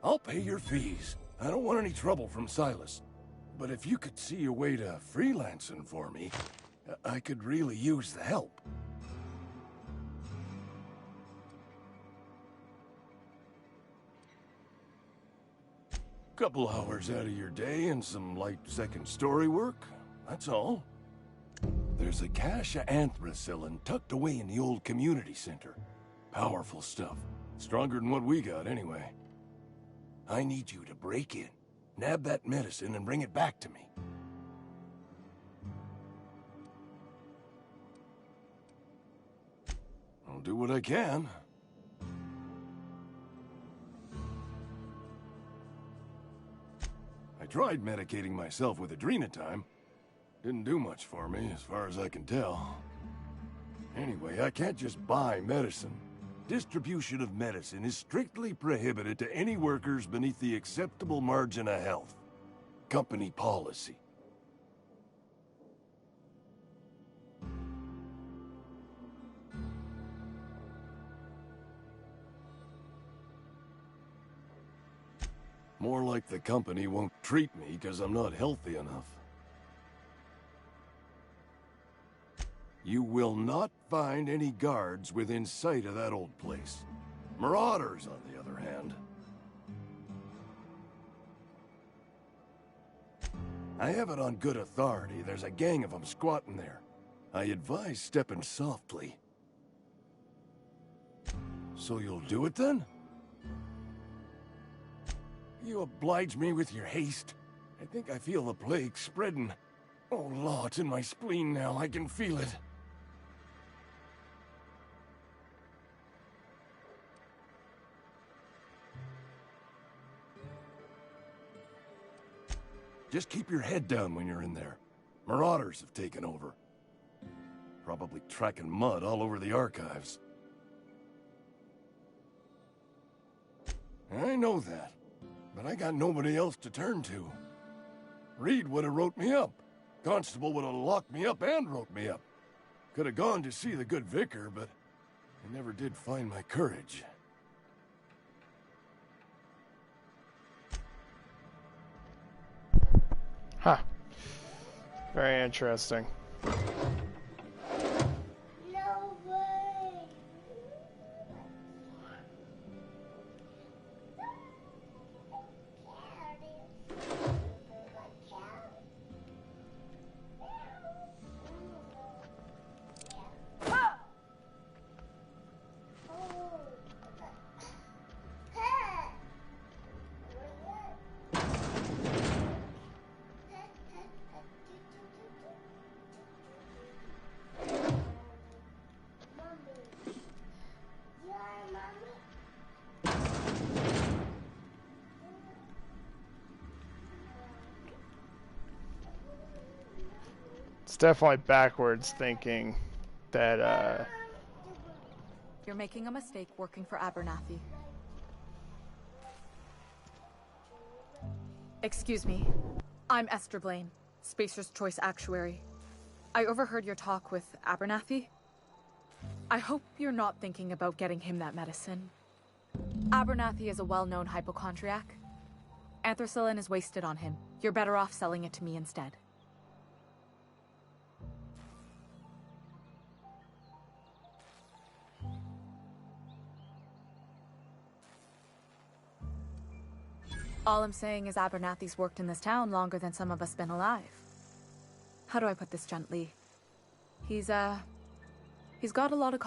I'll pay your fees. I don't want any trouble from Silas. But if you could see a way to freelancing for me, I could really use the help. Couple hours out of your day and some light second story work, that's all. There's a cache of anthracillin tucked away in the old community center. Powerful stuff. Stronger than what we got, anyway. I need you to break in, nab that medicine, and bring it back to me. I'll do what I can. I tried medicating myself with Adrenatime. Didn't do much for me, as far as I can tell. Anyway, I can't just buy medicine. Distribution of medicine is strictly prohibited to any workers beneath the acceptable margin of health. Company policy. More like the company won't treat me because I'm not healthy enough. You will not find any guards within sight of that old place. Marauders, on the other hand. I have it on good authority. There's a gang of them squatting there. I advise stepping softly. So you'll do it then? You oblige me with your haste. I think I feel the plague spreading. Oh, Law, it's in my spleen now. I can feel it. Just keep your head down when you're in there. Marauders have taken over. Probably tracking mud all over the archives. I know that, but I got nobody else to turn to. Reed would have wrote me up. Constable would have locked me up and wrote me up. Could have gone to see the good vicar, but I never did find my courage. Huh. Very interesting. No way. definitely backwards thinking that, You're making a mistake working for Abernathy. Excuse me. I'm Esther Blaine, Spacer's Choice Actuary. I overheard your talk with Abernathy. I hope you're not thinking about getting him that medicine. Abernathy is a well-known hypochondriac. Anthracillin is wasted on him. You're better off selling it to me instead. All I'm saying is Abernathy's worked in this town longer than some of us been alive. How do I put this gently? He's got a lot of